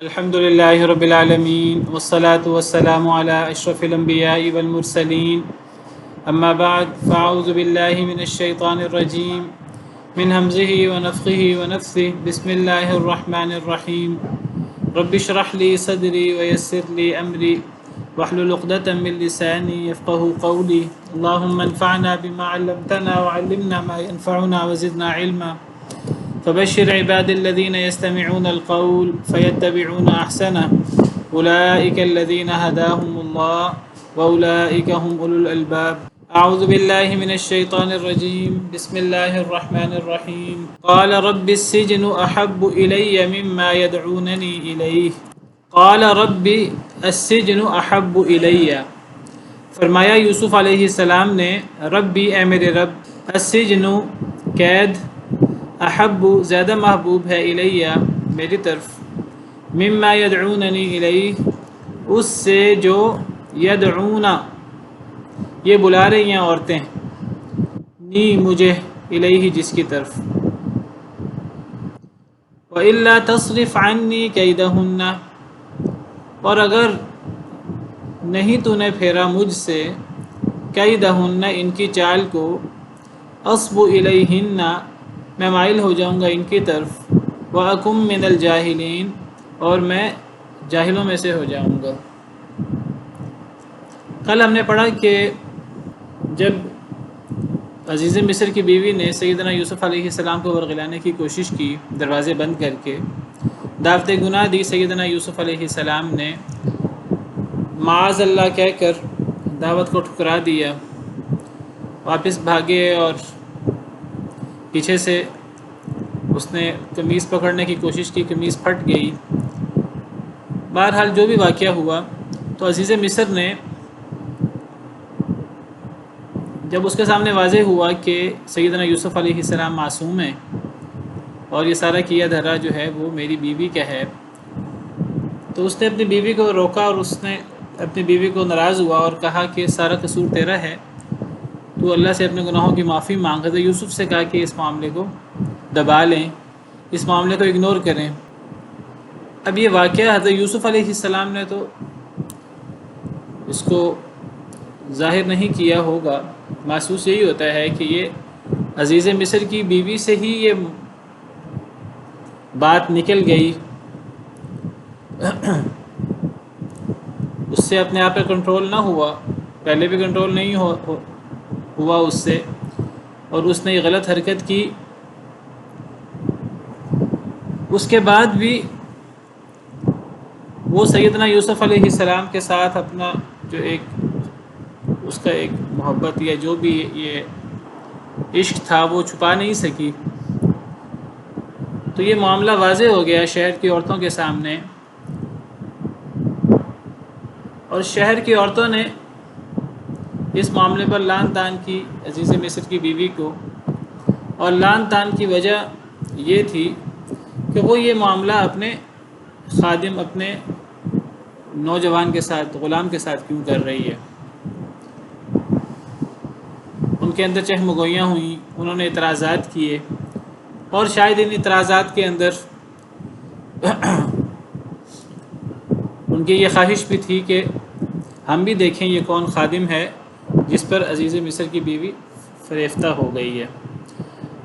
الحمد لله رب العالمين والصلاة والسلام على أشرف الأنبياء والمرسلين أما بعد فأعوذ بالله من الشيطان الرجيم من همزه ونفخه ونفثه بسم الله الرحمن الرحيم رب اشرح لي صدري ويسر لي أمري واحلل عقدة من لساني يفقه قولي اللهم انفعنا بما علمتنا وعلمنا ما ينفعنا وزدنا علما فبشر عباد الذين يستمعون القول فيتبعون أحسنه أولئك الذين هداهم الله وأولئك هم أولو الألباب أعوذ بالله من الشيطان الرجيم بسم الله الرحمن الرحيم قال رب السجن أحب إلي مما يدعونني إليه قال رب السجن أحب إلي فرمایا یوسف علیہ السلام نے ربی اے میرے رب السجن قید احب زیادہ محبوب ہے الیہ میری طرف مما یدعوننی الیہ اس سے جو یدعونا یہ بلا رہی ہیں عورتیں نی مجھے الیہ جس کی طرف وَإِلَّا تَصْرِفْ عَنِّي كَيْدَهُنَّ اور اگر نہیں تو نے پھیرا مجھ سے کیدہن ان کی چال کو اصب الیہن میں مائل ہو جاؤں گا ان کی طرف وَأَكُمْ مِنَ الْجَاهِلِينَ اور میں جاہلوں میں سے ہو جاؤں گا۔ کل ہم نے پڑھا کہ جب عزیز مصر کی بیوی نے سیدنا یوسف علیہ السلام کو ورغلانے کی کوشش کی دروازے بند کر کے دعوت گناہ دی، سیدنا یوسف علیہ السلام نے معاذ اللہ کہہ کر دعوت کو ٹھکرا دیا، واپس بھاگے اور پیچھے سے اس نے قمیص پکڑنے کی کوشش کی، قمیص پھٹ گئی۔ بہرحال جو بھی واقعہ ہوا تو عزیز مصر نے جب اس کے سامنے واضح ہوا کہ سیدنا یوسف علیہ السلام معصوم ہیں اور یہ سارا کیا دھرا جو ہے وہ میری بیوی کا ہے، تو اس نے اپنی بیوی کو روکا اور اس نے اپنی بیوی کو ناراض ہوا اور کہا کہ سارا قصور تیرا ہے، تو اللہ سے اپنے گناہوں کی معافی مانگ۔ حضرت یوسف سے کہا کہ اس معاملے کو دبا لیں، اس معاملے کو اگنور کریں۔ اب یہ واقعہ حضرت یوسف علیہ السلام نے تو اس کو ظاہر نہیں کیا ہوگا، محسوس یہی ہوتا ہے کہ یہ عزیز مصر کی بیوی سے ہی یہ بات نکل گئی، اس سے اپنے آپ پہ کنٹرول نہ ہوا، پہلے بھی کنٹرول نہیں ہوا اس سے، اور اس نے یہ غلط حرکت کی۔ اس کے بعد بھی وہ سیدنا یوسف علیہ السلام کے ساتھ اپنا جو اس کا ایک محبت یا جو بھی یہ عشق تھا وہ چھپا نہیں سکی، تو یہ معاملہ واضح ہو گیا شہر کی عورتوں کے سامنے، اور شہر کی عورتوں نے اس معاملے پر لعن طعن کی عزیز مصر کی بیوی کو، اور لعن طعن کی وجہ یہ تھی کہ وہ یہ معاملہ اپنے خادم، اپنے نوجوان کے ساتھ، غلام کے ساتھ کیوں کر رہی ہے۔ ان کے اندر چہمگوئیاں ہوئیں، انہوں نے اعتراضات کیے، اور شاید ان اعتراضات کے اندر ان کی یہ خواہش بھی تھی کہ ہم بھی دیکھیں یہ کون خادم ہے جس پر عزیز مصر کی بیوی فریفتہ ہو گئی ہے۔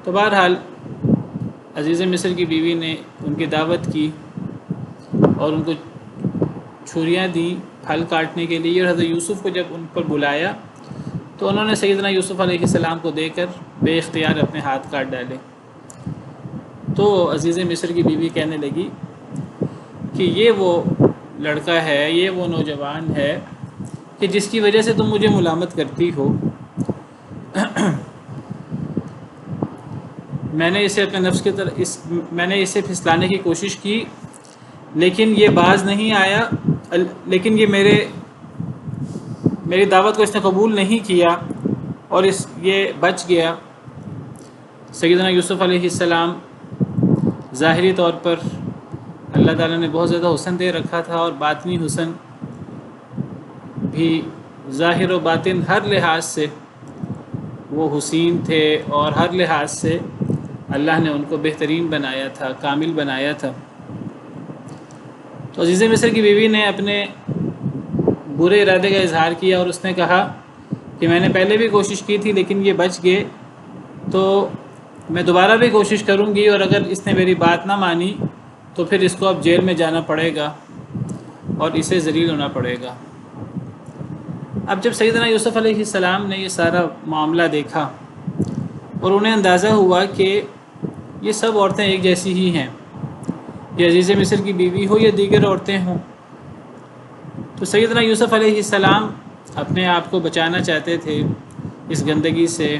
تو بہرحال عزیز مصر کی بیوی نے ان کی دعوت کی اور ان کو چھریاں دیں پھل کاٹنے کے لیے، اور حضرت یوسف کو جب ان پر بلایا تو انہوں نے سیدنا یوسف علیہ السلام کو دے کر بے اختیار اپنے ہاتھ کاٹ ڈالے۔ تو عزیز مصر کی بیوی کہنے لگی کہ یہ وہ لڑکا ہے، یہ وہ نوجوان ہے کہ جس کی وجہ سے تم مجھے ملامت کرتی ہو۔ میں نے اسے اپنے نفس کی طرف میں نے اسے پھسلانے کی کوشش کی، لیکن یہ باز نہیں آیا، لیکن یہ میری دعوت کو اس نے قبول نہیں کیا اور یہ بچ گیا۔ سیدنا یوسف علیہ السلام ظاہری طور پر اللہ تعالیٰ نے بہت زیادہ حسن دے رکھا تھا، اور باطنی حسن بھی ظاہر و باطن ہر لحاظ سے وہ حسین تھے، اور ہر لحاظ سے اللہ نے ان کو بہترین بنایا تھا، کامل بنایا تھا۔ تو عزیز مصر کی بیوی نے اپنے برے ارادے کا اظہار کیا اور اس نے کہا کہ میں نے پہلے بھی کوشش کی تھی لیکن یہ بچ گئے، تو میں دوبارہ بھی کوشش کروں گی، اور اگر اس نے میری بات نہ مانی تو پھر اس کو اب جیل میں جانا پڑے گا اور اسے ذلیل ہونا پڑے گا۔ اب جب سیدنا یوسف علیہ السلام نے یہ سارا معاملہ دیکھا اور انہیں اندازہ ہوا کہ یہ سب عورتیں ایک جیسی ہی ہیں، یہ عزیز مصر کی بیوی ہو یا دیگر عورتیں ہوں، تو سیدنا یوسف علیہ السلام اپنے آپ کو بچانا چاہتے تھے اس گندگی سے،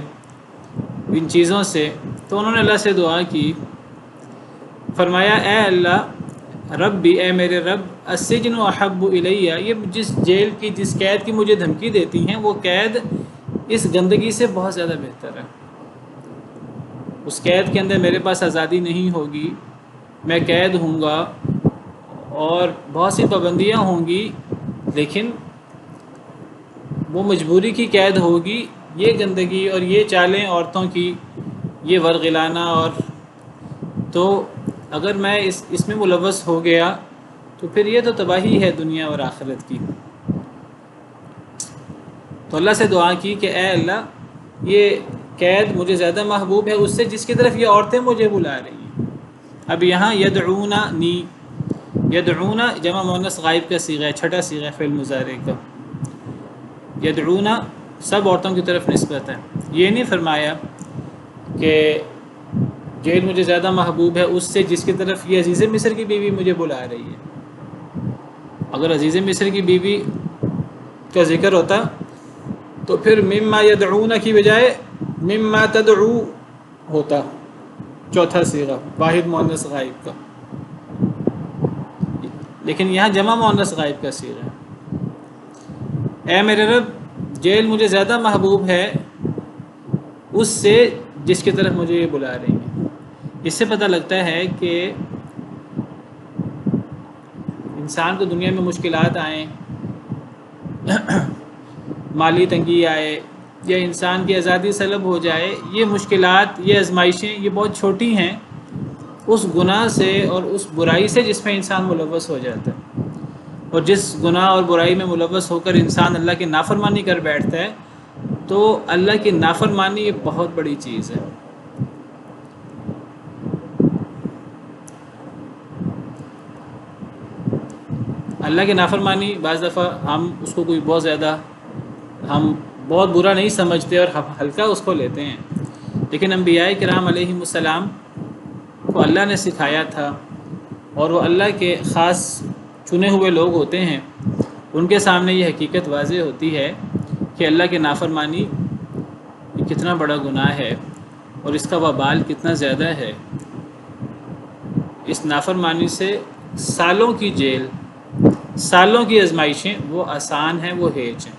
ان چیزوں سے، تو انہوں نے اللہ سے دعا کی، فرمایا اے اللہ ربی، اے میرے رب، السجن احب الیہ، یہ جس جیل کی، جس قید کی مجھے دھمکی دیتی ہیں، وہ قید اس گندگی سے بہت زیادہ بہتر ہے۔ اس قید کے اندر میرے پاس آزادی نہیں ہوگی، میں قید ہوں گا اور بہت سی پابندیاں ہوں گی، لیکن وہ مجبوری کی قید ہوگی۔ یہ گندگی اور یہ چالیں عورتوں کی، یہ ورغلانہ، اور تو اگر میں اس میں ملوث ہو گیا تو پھر یہ تو تباہی ہے دنیا اور آخرت کی۔ تو اللہ سے دعا کی کہ اے اللہ یہ قید مجھے زیادہ محبوب ہے اس سے جس کی طرف یہ عورتیں مجھے بلا رہی ہیں۔ اب یہاں یدعوننی، یدعون جمع مؤنث غائب کا صیغہ ہے، چھٹا صیغہ فعل مضارع کا۔ یدعون سب عورتوں کی طرف نسبت ہے، یہ نہیں فرمایا کہ جیل مجھے زیادہ محبوب ہے اس سے جس کی طرف یہ عزیز مصر کی بیوی مجھے بلا رہی ہے۔ اگر عزیز مصر کی بیوی کا ذکر ہوتا تو پھر مما یدعون کی بجائے مما تدعو ہوتا، چوتھا صیغہ واحد مؤنث غائب کا، لیکن یہاں جمع مؤنث غائب کا صیغہ ہے۔ اے میرے رب، جیل مجھے زیادہ محبوب ہے اس سے جس کی طرف مجھے یہ بلا رہی ہیں۔ اس سے پتہ لگتا ہے کہ انسان کو دنیا میں مشکلات آئیں، مالی تنگی آئے یا انسان کی آزادی سلب ہو جائے، یہ مشکلات، یہ آزمائشیں، یہ بہت چھوٹی ہیں اس گناہ سے اور اس برائی سے جس میں انسان ملوث ہو جاتا ہے۔ اور جس گناہ اور برائی میں ملوث ہو کر انسان اللہ کی نافرمانی کر بیٹھتا ہے تو اللہ کی نافرمانی یہ بہت بڑی چیز ہے۔ اللہ کی نافرمانی بعض دفعہ ہم اس کو کوئی بہت زیادہ، ہم بہت برا نہیں سمجھتے اور ہلکا اس کو لیتے ہیں، لیکن انبیاء کرام علیہم السلام کو اللہ نے سکھایا تھا، اور وہ اللہ کے خاص چنے ہوئے لوگ ہوتے ہیں، ان کے سامنے یہ حقیقت واضح ہوتی ہے کہ اللہ کی نافرمانی یہ کتنا بڑا گناہ ہے اور اس کا وبال کتنا زیادہ ہے۔ اس نافرمانی سے سالوں کی جیل، سالوں کی آزمائشیں وہ آسان ہیں، وہ ہیج ہیں۔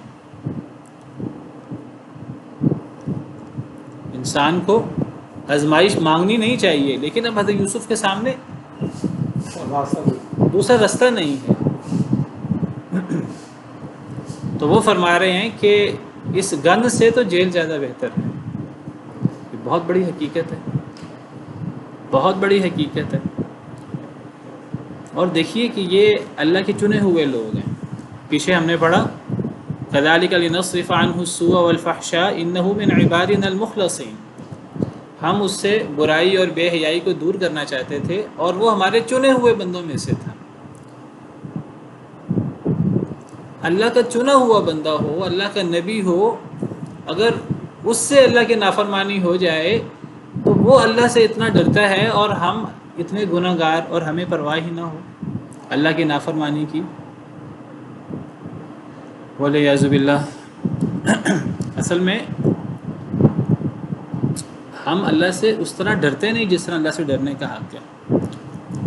انسان کو آزمائش مانگنی نہیں چاہیے، لیکن اب حضرت یوسف کے سامنے دوسرا رستہ نہیں ہے، تو وہ فرما رہے ہیں کہ اس گند سے تو جیل زیادہ بہتر ہے۔ یہ بہت بڑی حقیقت ہے، بہت بڑی حقیقت ہے۔ اور دیکھیے کہ یہ اللہ کے چنے ہوئے لوگ ہیں۔ پیچھے ہم نے پڑھا كَذَلِكَ لِنَصْرِفَ عَنْهُ السُّوءَ وَالْفَحْشَاءَ إِنَّهُ مِنْ عِبَادِنَا الْمُخْلَصِينَ، ہم اس سے برائی اور بے حیائی کو دور کرنا چاہتے تھے اور وہ ہمارے چنے ہوئے بندوں میں سے تھا۔ اللہ کا چنا ہوا بندہ ہو، اللہ کا نبی ہو، اگر اس سے اللہ کی نافرمانی ہو جائے تو وہ اللہ سے اتنا ڈرتا ہے اور ہم اتنے گناہ گار اور ہمیں پرواہ ہی نہ ہو اللہ کی نافرمانی کی، وَلِعِیَاذُ بِاللَّہ۔ اصل میں ہم اللہ سے اس طرح ڈرتے نہیں جس طرح اللہ سے ڈرنے کا حق ہے۔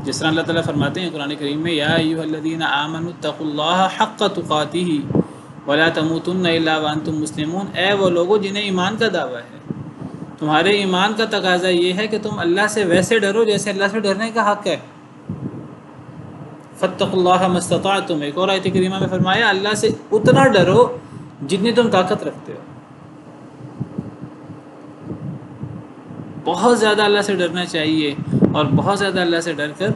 جس طرح اللہ تعالیٰ فرماتے ہیں قرآن کریم میں، یا ایھا الذین آمنوا اتقوا اللہ حق تقاتہ ولا تموتن الا وانتم مسلمون، اے وہ لوگوں جنہیں ایمان کا دعویٰ ہے، تمہارے ایمان کا تقاضا یہ ہے کہ تم اللہ سے ویسے ڈرو جیسے اللہ سے ڈرنے کا حق ہے۔ فاتقوا اللہ ما استطعتم، ایک اور آیت کریمہ میں فرمایا اللہ سے اتنا ڈرو جتنی تم طاقت رکھتے ہو۔ بہت زیادہ اللہ سے ڈرنا چاہیے اور بہت زیادہ اللہ سے ڈر کر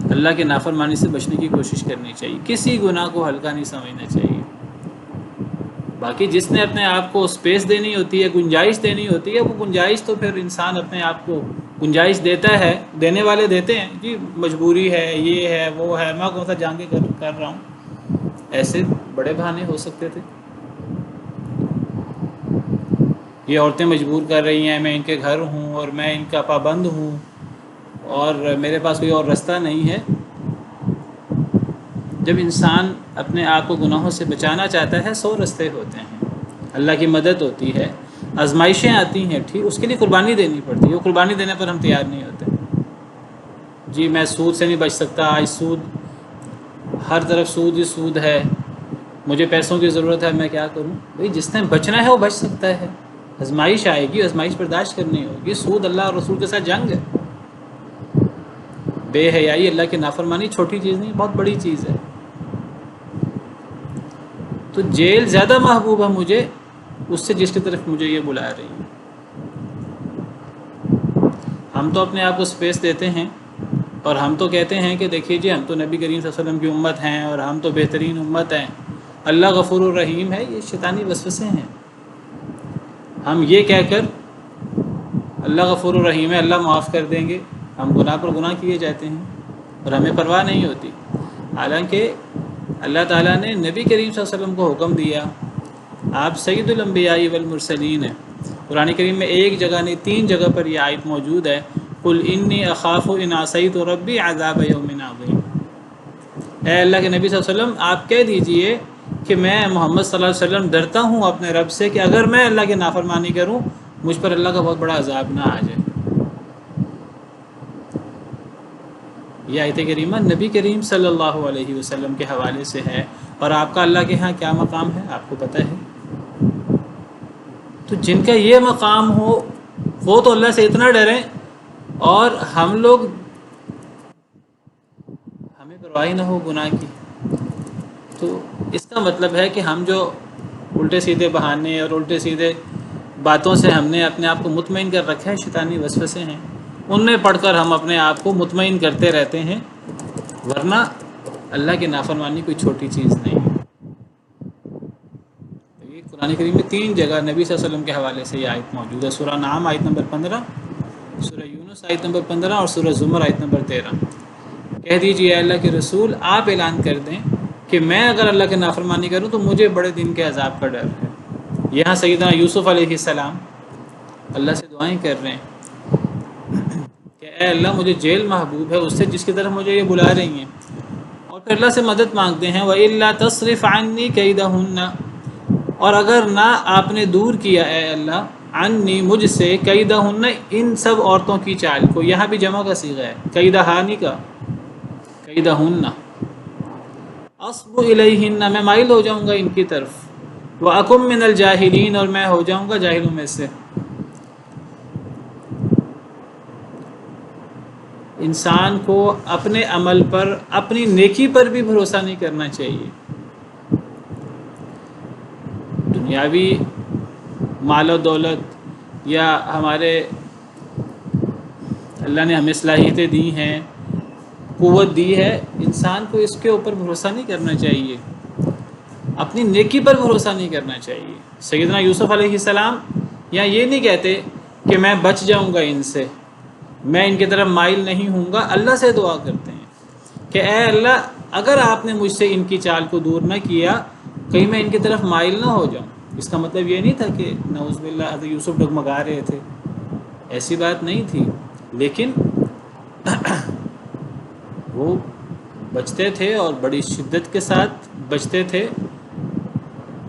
اللہ کے نافرمانی سے بچنے کی کوشش کرنی چاہیے، کسی گناہ کو ہلکا نہیں سمجھنا چاہیے۔ باقی جس نے اپنے آپ کو اسپیس دینی ہوتی ہے، گنجائش دینی ہوتی ہے، وہ گنجائش تو پھر انسان اپنے آپ کو گنجائش دیتا ہے، دینے والے دیتے ہیں جی، مجبوری ہے، یہ ہے، وہ ہے، میں کون سا جان کے کر رہا ہوں، ایسے بڑے بہانے ہو سکتے تھے۔ یہ عورتیں مجبور کر رہی ہیں، میں ان کے گھر ہوں اور میں ان کا پابند ہوں اور میرے پاس کوئی اور رستہ نہیں ہے۔ جب انسان اپنے آپ کو گناہوں سے بچانا چاہتا ہے 100 رستے ہوتے ہیں، اللہ کی مدد ہوتی ہے، آزمائشیں آتی ہیں، ٹھیک، اس کے لیے قربانی دینی پڑتی ہے، وہ قربانی دینے پر ہم تیار نہیں ہوتے۔ جی میں سود سے نہیں بچ سکتا، آج سود، ہر طرف سود ہی سود ہے، مجھے پیسوں کی ضرورت ہے، میں کیا کروں؟ بھئی جس نے بچنا ہے وہ بچ سکتا ہے، آزمائش آئے گی، آزمائش برداشت کرنی ہوگی۔ سود اللہ اور رسول کے ساتھ جنگ ہے، بے حیائی، اللہ کی نافرمانی چھوٹی چیز نہیں، بہت بڑی چیز ہے۔ تو جیل زیادہ محبوب ہے مجھے اس سے جس کی طرف مجھے یہ بلا رہی ہے۔ ہم تو اپنے آپ کو سپیس دیتے ہیں اور ہم تو کہتے ہیں کہ دیکھیے جی ہم تو نبی کریم صلی اللہ علیہ وسلم کی امت ہیں اور ہم تو بہترین امت ہیں، اللہ غفور الرحیم ہے۔ یہ شیطانی وسوسے ہیں۔ ہم یہ کہہ کر اللہ غفور الرحیم ہے، اللہ معاف کر دیں گے، ہم گناہ پر گناہ کیے جاتے ہیں اور ہمیں پرواہ نہیں ہوتی۔ حالانکہ اللہ تعالیٰ نے نبی کریم صلی اللہ علیہ وسلم کو حکم دیا، آپ سید الانبیاء والمرسلین ہیں۔ قرآن کریم میں ایک جگہ نہیں 3 جگہ پر یہ آیت موجود ہے، قل انی اخاف ان عصیت ربی عذاب یوم عظیم۔ اے اللہ کے نبی صلی اللہ علیہ وسلم آپ کہہ دیجئے کہ میں محمد صلی اللہ علیہ وسلم ڈرتا ہوں اپنے رب سے کہ اگر میں اللہ کی نافرمانی کروں مجھ پر اللہ کا بہت بڑا عذاب نہ آ جائے۔ یہ آیت کریمہ نبی کریم صلی اللہ علیہ وسلم کے حوالے سے ہے، اور آپ کا اللہ کے ہاں کیا مقام ہے آپ کو پتہ ہے۔ تو جن کا یہ مقام ہو وہ تو اللہ سے اتنا ڈریں، اور ہم لوگ، ہمیں پرواہ نہ ہو گناہ کی۔ تو اس کا مطلب ہے کہ ہم جو الٹے سیدھے بہانے اور الٹے سیدھے باتوں سے ہم نے اپنے آپ کو مطمئن کر رکھا ہے، شیطانی وسوسے ہیں، ان میں پڑھ کر ہم اپنے آپ کو مطمئن کرتے رہتے ہیں، ورنہ اللہ کی نافرمانی کوئی چھوٹی چیز نہیں ہے۔ یہ قرآن کریم میں 3 جگہ نبی صلی اللہ علیہ وسلم کے حوالے سے یہ آیت موجود ہے، سورہ نعم آیت نمبر 15، سورہ یونس آیت نمبر 15 اور سورہ زمر آیت نمبر 13۔ کہہ دیجیے اے اللہ کے رسول آپ اعلان کر دیں کہ میں اگر اللہ کی نافرمانی کروں تو مجھے بڑے دن کے عذاب کا ڈر ہے۔ یہاں سیدنا یوسف علیہ السلام اللہ سے دعائیں کر رہے ہیں کہ اے اللہ مجھے جیل محبوب ہے اس سے جس کی طرف مجھے یہ بلا رہی ہیں، اور پھر اللہ سے مدد مانگتے ہیں وَإِلَّا تَصْرِفْ عَنِّي كَيْدَهُنَّ، اور اگر نہ آپ نے دور کیا اے اللہ عنی مجھ سے کیدہن ان سب عورتوں کی چال کو، یہاں بھی جمع کا صیغہ ہے، کیدہانی کا، کیدہن، اصب الیہن میں مائل ہو جاؤں گا ان کی طرف، وَأَكُن مِّنَ الْجَاهِلِينَ اور میں ہو جاؤں گا جاہلوں میں سے۔ انسان کو اپنے عمل پر، اپنی نیکی پر بھی بھروسہ نہیں کرنا چاہیے۔ دنیاوی مال و دولت یا ہمارے اللہ نے ہمیں صلاحیتیں دی ہیں، قوت دی ہے، انسان کو اس کے اوپر بھروسہ نہیں کرنا چاہیے، اپنی نیکی پر بھروسہ نہیں کرنا چاہیے۔ سیدنا یوسف علیہ السلام یا یہ نہیں کہتے کہ میں بچ جاؤں گا ان سے، میں ان کی طرف مائل نہیں ہوں گا، اللہ سے دعا کرتے ہیں کہ اے اللہ اگر آپ نے مجھ سے ان کی چال کو دور نہ کیا کہیں میں ان کی طرف مائل نہ ہو جاؤں۔ اس کا مطلب یہ نہیں تھا کہ نعوذ باللہ حضرت یوسف ڈگمگا رہے تھے، ایسی بات نہیں تھی، لیکن وہ بچتے تھے اور بڑی شدت کے ساتھ بچتے تھے۔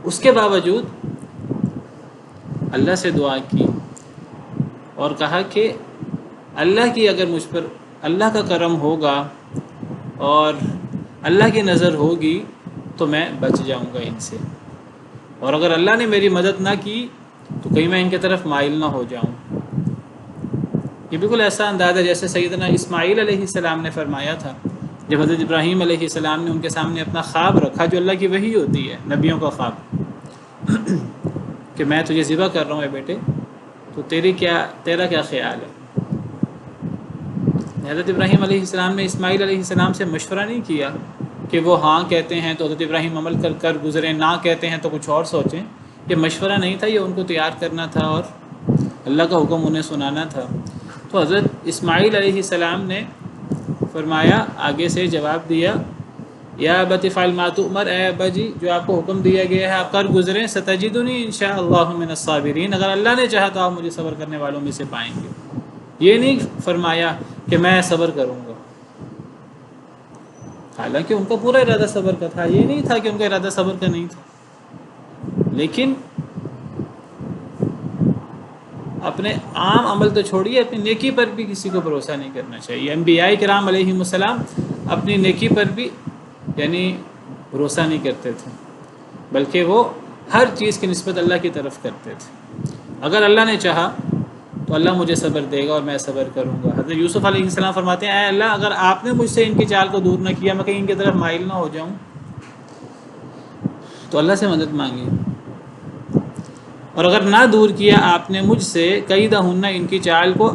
اس کے باوجود اللہ سے دعا کی اور کہا کہ اللہ کی اگر مجھ پر اللہ کا کرم ہوگا اور اللہ کی نظر ہوگی تو میں بچ جاؤں گا ان سے، اور اگر اللہ نے میری مدد نہ کی تو کہیں میں ان کی طرف مائل نہ ہو جاؤں۔ یہ بالکل ایسا انداز ہے جیسے سیدنا اسماعیل علیہ السلام نے فرمایا تھا جب حضرت ابراہیم علیہ السلام نے ان کے سامنے اپنا خواب رکھا، جو اللہ کی وحی ہوتی ہے، نبیوں کا خواب، کہ میں تجھے ذبح کر رہا ہوں اے بیٹے، تو تیرا کیا خیال ہے؟ حضرت ابراہیم علیہ السلام نے اسماعیل علیہ السلام سے مشورہ نہیں کیا کہ وہ ہاں کہتے ہیں تو حضرت ابراہیم عمل کر گزریں، نہ کہتے ہیں تو کچھ اور سوچیں. یہ مشورہ نہیں تھا، یہ ان کو تیار کرنا تھا اور اللہ کا حکم انہیں سنانا تھا. تو حضرت اسماعیل علیہ السلام نے فرمایا، آگے سے جواب دیا، یا ابت افعل ما تؤمر، اے ابا جی جو آپ کو حکم دیا گیا ہے آپ کر گزریں، ستجدنی انشاءاللہ من الصابرین، اگر اللہ نے چاہا تو آپ مجھے صبر کرنے والوں میں سے پائیں گے. یہ نہیں فرمایا کہ میں صبر کروں گا، حالانکہ ان کا پورا ارادہ صبر کا تھا، یہ نہیں تھا کہ ان کا ارادہ صبر کا نہیں تھا. لیکن اپنے عام عمل تو چھوڑیے، اپنی نیکی پر بھی کسی کو بھروسہ نہیں کرنا چاہیے. انبیاء کرام علیہم السلام اپنی نیکی پر بھی یعنی بھروسہ نہیں کرتے تھے، بلکہ وہ ہر چیز کی نسبت اللہ کی طرف کرتے تھے. اگر اللہ نے چاہا تو اللہ مجھے صبر دے گا اور میں صبر کروں گا. حضرت یوسف علیہ السلام فرماتے ہیں، اے اللہ اگر آپ نے مجھ سے ان کی چال کو دور نہ کیا، میں کہیں ان کی طرف مائل نہ ہو جاؤں، تو اللہ سے مدد مانگی. اور اگر نہ دور کیا آپ نے مجھ سے، کیدہن، ان کی چال کو،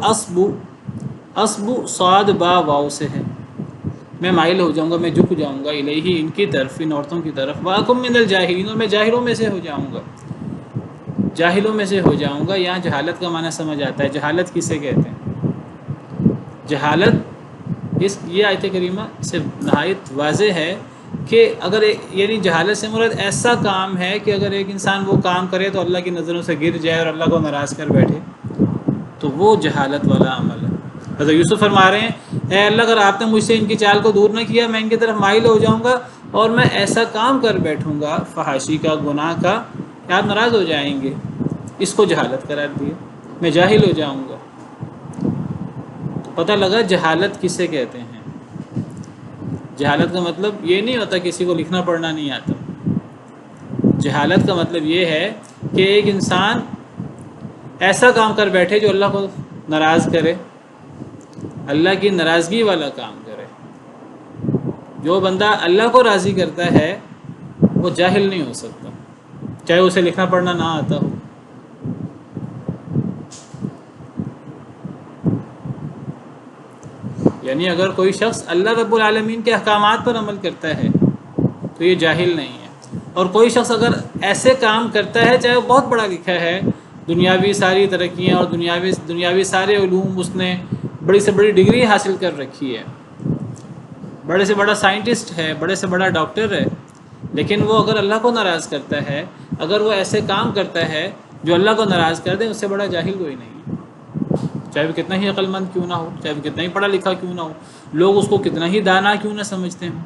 اسبو صاد با واو سے ہے، میں مائل ہو جاؤں گا، میں جھک جاؤں گا، الیہ، ان کی طرف، ان عورتوں کی طرف، واکم من الجاہلین، اور میں جاہلوں میں سے ہو جاؤں گا، جاہلوں میں سے ہو جاؤں گا. یہاں جہالت کا معنی سمجھ آتا ہے. جہالت کسے کہتے ہیں؟ جہالت یہ آیت کریمہ سے نہایت واضح ہے کہ اگر یعنی جہالت سے مراد ایسا کام ہے کہ اگر ایک انسان وہ کام کرے تو اللہ کی نظروں سے گر جائے اور اللہ کو ناراض کر بیٹھے، تو وہ جہالت والا عمل ہے. حضرت یوسف فرما رہے ہیں، اے اللہ اگر آپ نے مجھ سے ان کی چال کو دور نہ کیا، میں ان کی طرف مائل ہو جاؤں گا اور میں ایسا کام کر بیٹھوں گا فحاشی کا، گناہ کا، کہ آپ ناراض ہو جائیں گے. اس کو جہالت قرار دیا، میں جاہل ہو جاؤں گا. تو پتہ لگا جہالت کسے کہتے ہیں. جہالت کا مطلب یہ نہیں ہوتا کسی کو لکھنا پڑھنا نہیں آتا. جہالت کا مطلب یہ ہے کہ ایک انسان ایسا کام کر بیٹھے جو اللہ کو ناراض کرے، اللہ کی ناراضگی والا کام کرے. جو بندہ اللہ کو راضی کرتا ہے وہ جاہل نہیں ہو سکتا، چاہے اسے لکھنا پڑھنا نہ آتا ہو. یعنی اگر کوئی شخص اللہ رب العالمین کے احکامات پر عمل کرتا ہے تو یہ جاہل نہیں ہے. اور کوئی شخص اگر ایسے کام کرتا ہے چاہے وہ بہت پڑھا لکھا ہے، دنیاوی ساری ترقیاں اور دنیاوی سارے علوم اس نے بڑی سے بڑی ڈگری حاصل کر رکھی ہے، بڑے سے بڑا سائنٹسٹ ہے، بڑے سے بڑا ڈاکٹر ہے، لیکن وہ اگر اللہ کو ناراض کرتا ہے، اگر وہ ایسے کام کرتا ہے جو اللہ کو ناراض کر دے، اس سے بڑا جاہل کوئی نہیں ہے. چاہے وہ کتنا ہی عقل مند کیوں نہ ہو، چاہے وہ کتنا ہی پڑھا لکھا کیوں نہ ہو، لوگ اس کو کتنا ہی دانا کیوں نہ سمجھتے ہیں.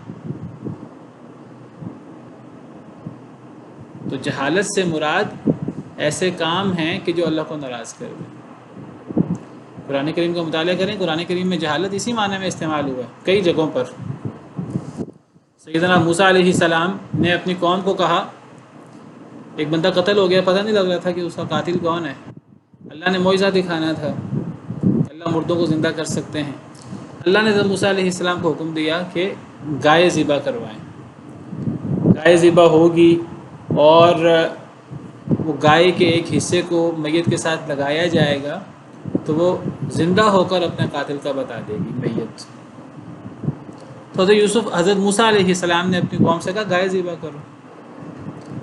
تو جہالت سے مراد ایسے کام ہیں کہ جو اللہ کو ناراض کر دیں. قرآن کریم کا مطالعہ کریں، قرآن کریم میں جہالت اسی معنی میں استعمال ہوا ہے کئی جگہوں پر. سیدنا موسیٰ علیہ السلام نے اپنی قوم کو کہا، ایک بندہ قتل ہو گیا، پتہ نہیں لگ رہا تھا کہ اس کا قاتل کون ہے. اللہ نے معجزہ دکھانا تھا، اللہ مردوں کو زندہ کر سکتے ہیں. اللہ نے موسیٰ علیہ السلام کو حکم دیا کہ گائے ذبح کروائیں. گائے ذبح ہوگی اور وہ گائے کے ایک حصے کو میت کے ساتھ لگایا جائے گا تو وہ زندہ ہو کر اپنے قاتل کا بتا دے گی میت. تو حضرت موسیٰ علیہ السلام نے اپنی قوم سے کہا گائے ذبح کرو.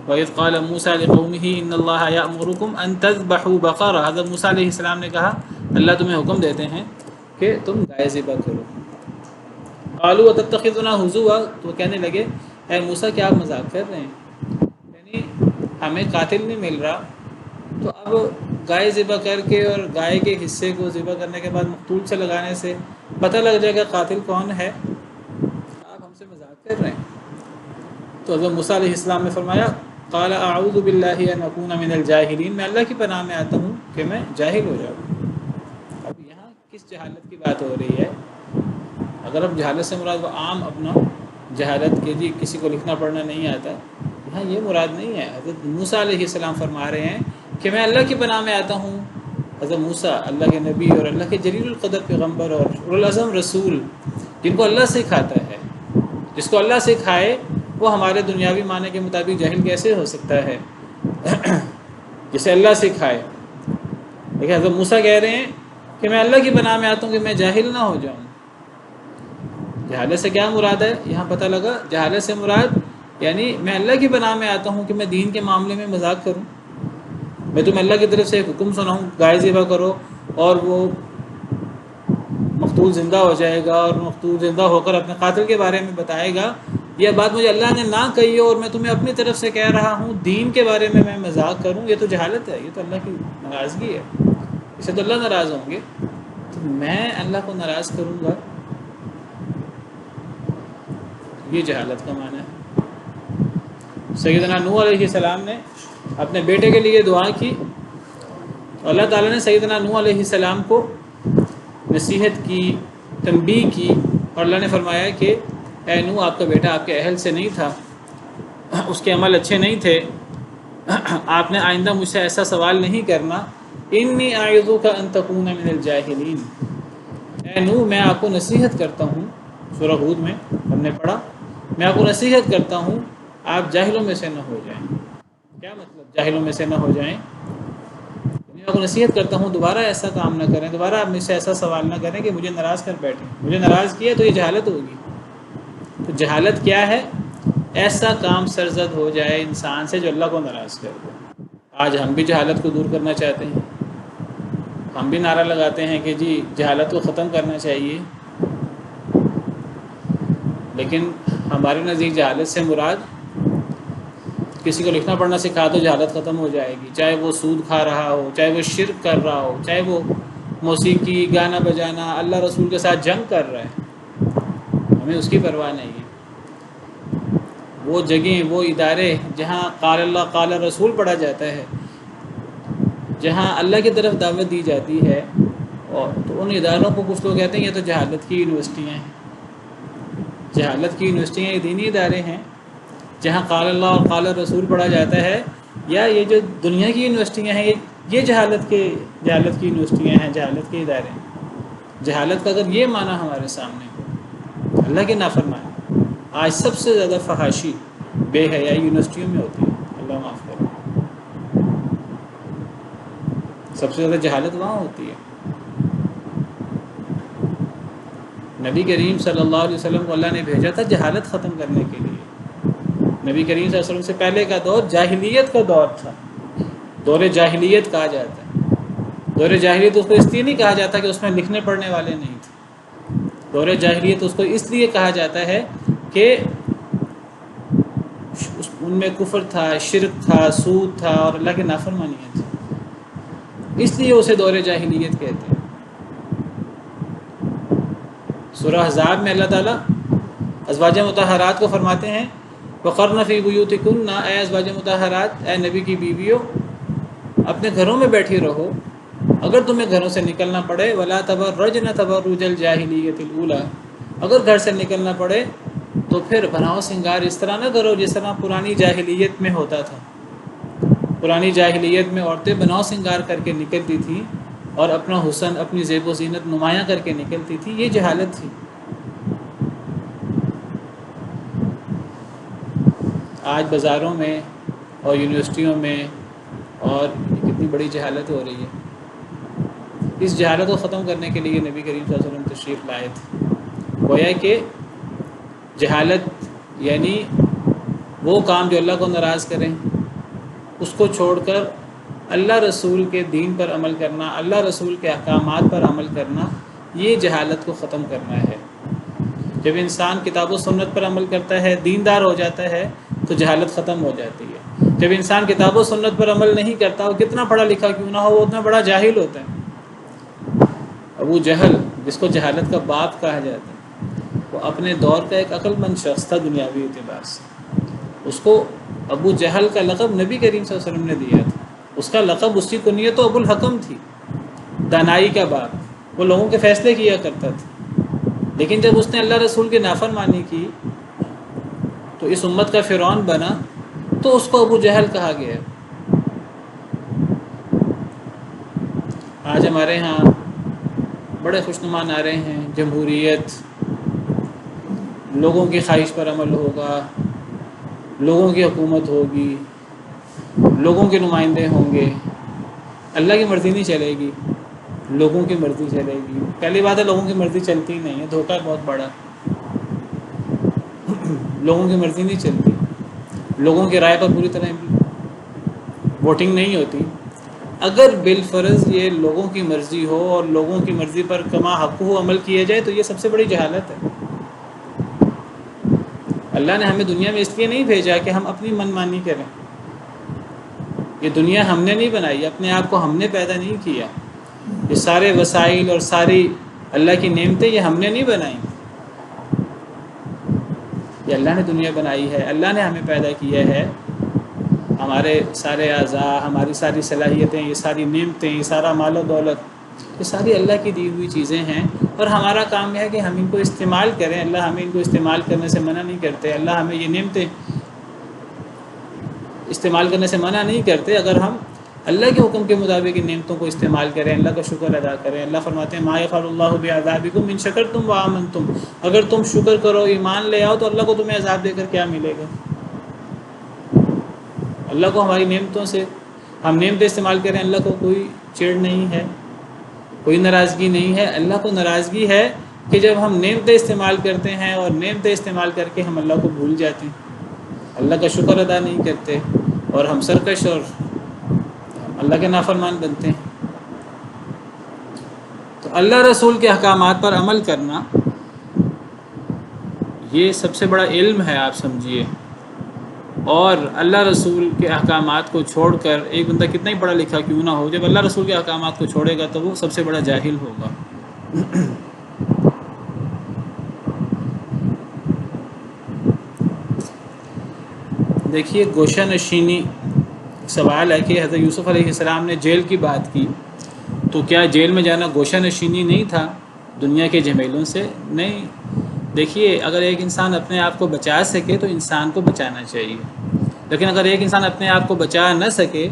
وَإِذْ قَالَ مُوسَىٰ لِقَوْمِهِ إِنَّ اللَّهَ يَأْمُرُكُمْ أَن تَذْبَحُوا بَقَرَةً. حضرت موسیٰ علیہ السلام نے کہا اللہ تمہیں حکم دیتے ہیں کہ تم گائے ذبح کرو. قَالُوا وَتَتَّخِذُنَا هُزُوًا. تو کہنے لگے اے موسیٰ کیا آپ مذاق کر رہے ہیں، یعنی ہمیں قاتل نہیں مل رہا، تو اب گائے ذبح کر کے اور گائے کے حصے کو ذبح کرنے کے بعد مقتول سے لگانے سے پتہ لگ جائے گا قاتل کون ہے، آپ ہم سے مذاق کر رہے ہیں. تو حضرت موسیٰ علیہ السلام نے فرمایا قال اعوذ باللہ ان اکون من الجاہلین، میں اللہ کی پناہ میں آتا ہوں کہ میں جاہل ہو جاؤں. اب یہاں کس جہالت کی بات ہو رہی ہے؟ اگر اب جہالت سے مراد وہ عام اپنا جہالت کے جی کسی کو لکھنا پڑھنا نہیں آتا، یہاں یہ مراد نہیں ہے. حضرت موسیٰ علیہ السلام فرما رہے ہیں کہ میں اللہ کی پناہ میں آتا ہوں. حضرت موسیٰ اللہ کے نبی اور اللہ کے جلیل القدر پیغمبر اور اولوالعزم رسول، جن کو اللہ سکھاتا ہے، جس کو اللہ سکھائے وہ ہمارے دنیاوی معنی کے مطابق جاہل کیسے ہو سکتا ہے جسے اللہ سکھائے. لیکن حضرت موسیٰ کہہ رہے ہیں کہ میں اللہ کی پناہ میں آتا ہوں کہ میں جاہل نہ ہو جاؤں. جہالت سے کیا مراد ہے؟ یہاں پتہ لگا جہالت سے مراد یعنی میں اللہ کی پناہ میں آتا ہوں کہ میں دین کے معاملے میں مذاق کروں. میں تمہیں اللہ کی طرف سے ایک حکم سناؤں گائے ذبح کرو اور وہ مقتول زندہ ہو جائے گا اور مقتول زندہ ہو کر اپنے قاتل کے بارے میں بتائے گا. یہ بات مجھے اللہ نے نہ کہی ہے اور میں تمہیں اپنی طرف سے کہہ رہا ہوں دین کے بارے میں مذاق کروں. یہ تو جہالت ہے, یہ تو اللہ کی ناراضگی ہے. اس سے تو اللہ ناراض ہوں گے. تو میں اللہ کو ناراض کروں گا, یہ جہالت کا معنی ہے. سیدنا نوح علیہ السلام نے اپنے بیٹے کے لیے دعا کی. اللہ تعالیٰ نے سیدنا نوح علیہ السلام کو نصیحت کی, تنبیہ کی, اور اللہ نے فرمایا کہ اے نوح آپ کا بیٹا آپ کے اہل سے نہیں تھا, اس کے عمل اچھے نہیں تھے, آپ نے آئندہ مجھ سے ایسا سوال نہیں کرنا. انی اعظک ان تکون من الجاہلین. اے نوح میں آپ کو نصیحت کرتا ہوں, سورہ ہود میں ہم نے پڑھا, میں آپ کو نصیحت کرتا ہوں آپ جاہلوں میں سے نہ ہو جائیں. کیا مطلب جاہلوں میں سے نہ ہو جائیں؟ میں آپ کو نصیحت کرتا ہوں دوبارہ ایسا کام نہ کریں, دوبارہ آپ مجھ سے ایسا سوال نہ کریں کہ مجھے ناراض کر بیٹھیں. مجھے ناراض کیا تو یہ جہالت ہوگی. تو جہالت کیا ہے؟ ایسا کام سرزد ہو جائے انسان سے جو اللہ کو ناراض کر دے. آج ہم بھی جہالت کو دور کرنا چاہتے ہیں, ہم بھی نعرہ لگاتے ہیں کہ جی جہالت کو ختم کرنا چاہیے, لیکن ہمارے نزدیک جہالت سے مراد کسی کو لکھنا پڑھنا سکھا دو جہالت ختم ہو جائے گی. چاہے وہ سود کھا رہا ہو, چاہے وہ شرک کر رہا ہو, چاہے وہ موسیقی گانا بجانا اللہ رسول کے ساتھ جنگ کر رہا ہے, ہمیں اس کی پرواہ نہیں ہے. وہ جگہیں, وہ ادارے جہاں قال اللہ قال رسول پڑھا جاتا ہے, جہاں اللہ کی طرف دعوت دی جاتی ہے, اور تو ان اداروں کو کچھ لوگ کہتے ہیں یہ تو جہالت کی یونیورسٹیاں ہیں. جہالت کی یونیورسٹیاں یہ دینی ادارے ہیں جہاں قال اللہ اور قال رسول پڑھا جاتا ہے, یا یہ جو دنیا کی یونیورسٹیاں ہیں یہ جہالت کی یونیورسٹیاں ہیں, جہالت کے ادارے ہیں. جہالت کا اگر یہ معنی ہمارے سامنے ہو, اللہ کے نافرمانی. آج سب سے زیادہ فحاشی بے حیائی یونیورسٹیوں میں ہوتی ہے, اللہ معاف کرے. سب سے زیادہ جہالت وہاں ہوتی ہے. نبی کریم صلی اللہ علیہ وسلم کو اللہ نے بھیجا تھا جہالت ختم کرنے کے لیے. نبی کریم صلی اللہ علیہ وسلم سے پہلے کا دور جاہلیت کا دور تھا, دور جاہلیت کہا جاتا ہے. دور جاہلیت اس کو اس لیے نہیں کہا جاتا کہ اس میں لکھنے پڑھنے والے نہیں تھے. دور جاہلیت اس کو اس لیے کہا جاتا ہے کہ ان میں کفر تھا, شرک تھا, سود تھا اور اللہ کے نافرمانیاں تھی, اس لیے اسے دور جاہلیت کہتے ہیں. سورہ احزاب میں اللہ تعالیٰ ازواج مطہرات کو فرماتے ہیں وقرن فی بیوتکن, اے ازواج مطہرات, اے نبی کی بیویوں اپنے گھروں میں بیٹھی رہو اگر تمہیں گھروں سے نکلنا پڑے. ولا تبرجن تبرج الجاہلیت الاولی, اگر گھر سے نکلنا پڑے تو پھر بناؤ سنگار اس طرح نہ کرو جس طرح پرانی جاہلیت میں ہوتا تھا. پرانی جاہلیت میں عورتیں بناؤ سنگار کر کے نکلتی تھیں اور اپنا حسن, اپنی زیب و زینت نمایاں کر کے نکلتی تھی. یہ جہالت تھی. آج بازاروں میں اور یونیورسٹیوں میں اور کتنی بڑی جہالت ہو رہی ہے. اس جہالت کو ختم کرنے کے لیے نبی کریم صلی اللہ علیہ وسلم تشریف لائے تھے. گویا کہ جہالت یعنی وہ کام جو اللہ کو ناراض کریں اس کو چھوڑ کر اللہ رسول کے دین پر عمل کرنا, اللہ رسول کے احکامات پر عمل کرنا, یہ جہالت کو ختم کرنا ہے. جب انسان کتاب و سنت پر عمل کرتا ہے, دیندار ہو جاتا ہے, تو جہالت ختم ہو جاتی ہے. جب انسان کتاب و سنت پر عمل نہیں کرتا, وہ کتنا پڑھا لکھا کیوں نہ ہو, وہ اتنا بڑا جاہل ہوتا ہے. ابو جہل جس کو جہالت کا باپ کہا جاتا ہے, وہ اپنے دور کا ایک عقل مند شخص تھا دنیاوی اعتبار سے. اس کو ابو جہل کا لقب نبی کریم صلی اللہ علیہ وسلم نے دیا تھا. اس کا لقب اس کی کنیت تو ابو الحکم تھی, دانائی کا باپ. وہ لوگوں کے فیصلے کیا کرتا تھا. لیکن جب اس نے اللہ رسول کی نافرمانی کی تو اس امت کا فرعون بنا, تو اس کو ابو جہل کہا گیا. آج ہمارے ہاں بڑے خوشنما نعرے ہیں, جمہوریت, لوگوں کی خواہش پر عمل ہوگا, لوگوں کی حکومت ہوگی, لوگوں کے نمائندے ہوں گے, اللہ کی مرضی نہیں چلے گی, لوگوں کی مرضی چلے گی. پہلی بات ہے لوگوں کی مرضی چلتی نہیں ہے, دھوکہ بہت بڑا. لوگوں کی مرضی نہیں چلتی، لوگوں کی رائے پر پوری طرح ووٹنگ نہیں ہوتی۔ اگر بالفرض یہ لوگوں کی مرضی ہو اور لوگوں کی مرضی پر کما حق ہو عمل کیا جائے تو یہ سب سے بڑی جہالت ہے۔ اللہ نے ہمیں دنیا میں اس لیے نہیں بھیجا کہ ہم اپنی من مانی کریں۔ یہ دنیا ہم نے نہیں بنائی، اپنے آپ کو ہم نے پیدا نہیں کیا۔ یہ سارے وسائل اور ساری اللہ کی نعمتیں یہ ہم نے نہیں بنائیں، یہ اللہ نے دنیا بنائی ہے، اللہ نے ہمیں پیدا کیا ہے۔ ہمارے سارے اعضاء، ہماری ساری صلاحیتیں، یہ ساری نعمتیں، یہ سارا مال و دولت، یہ ساری اللہ کی دی ہوئی چیزیں ہیں، اور ہمارا کام یہ ہے کہ ہم ان کو استعمال کریں۔ اللہ ہمیں ان کو استعمال کرنے سے منع نہیں کرتے، اللہ ہمیں یہ نعمتیں استعمال کرنے سے منع نہیں کرتے اگر ہم اللہ کے حکم کے مطابق ان نعمتوں کو استعمال کریں، اللہ کا شکر ادا کریں۔ اللہ فرماتے ہیں ما یفعل اللہ بعذابکم ان شکرتم وآمنتم، اگر تم شکر کرو، ایمان لے آؤ تو اللہ کو تمہیں عذاب دے کر کیا ملے گا؟ اللہ کو ہماری نعمتوں سے ہم نعمتیں استعمال کریں، اللہ کو کوئی چڑ نہیں ہے، کوئی ناراضگی نہیں ہے۔ اللہ کو ناراضگی ہے کہ جب ہم نعمتیں استعمال کرتے ہیں اور نعمتیں استعمال کر کے ہم اللہ کو بھول جاتے ہیں، اللہ کا شکر ادا نہیں کرتے اور ہم سرکش اور اللہ کے نافرمان بنتے ہیں۔ تو اللہ رسول کے احکامات پر عمل کرنا یہ سب سے بڑا علم ہے، آپ سمجھیے۔ اور اللہ رسول کے احکامات کو چھوڑ کر ایک بندہ کتنا ہی پڑھا لکھا کیوں نہ ہو، جب اللہ رسول کے احکامات کو چھوڑے گا تو وہ سب سے بڑا جاہل ہوگا۔ دیکھیے گوشہ نشینی، سوال ہے کہ حضرت یوسف علیہ السلام نے جیل کی بات کی، تو کیا جیل میں جانا گوشہ نشینی نہیں تھا دنیا کے جھمیلوں سے؟ نہیں۔ دیکھیے اگر ایک انسان اپنے آپ کو بچا سکے تو انسان کو بچانا چاہیے، لیکن اگر ایک انسان اپنے آپ کو بچا نہ سکے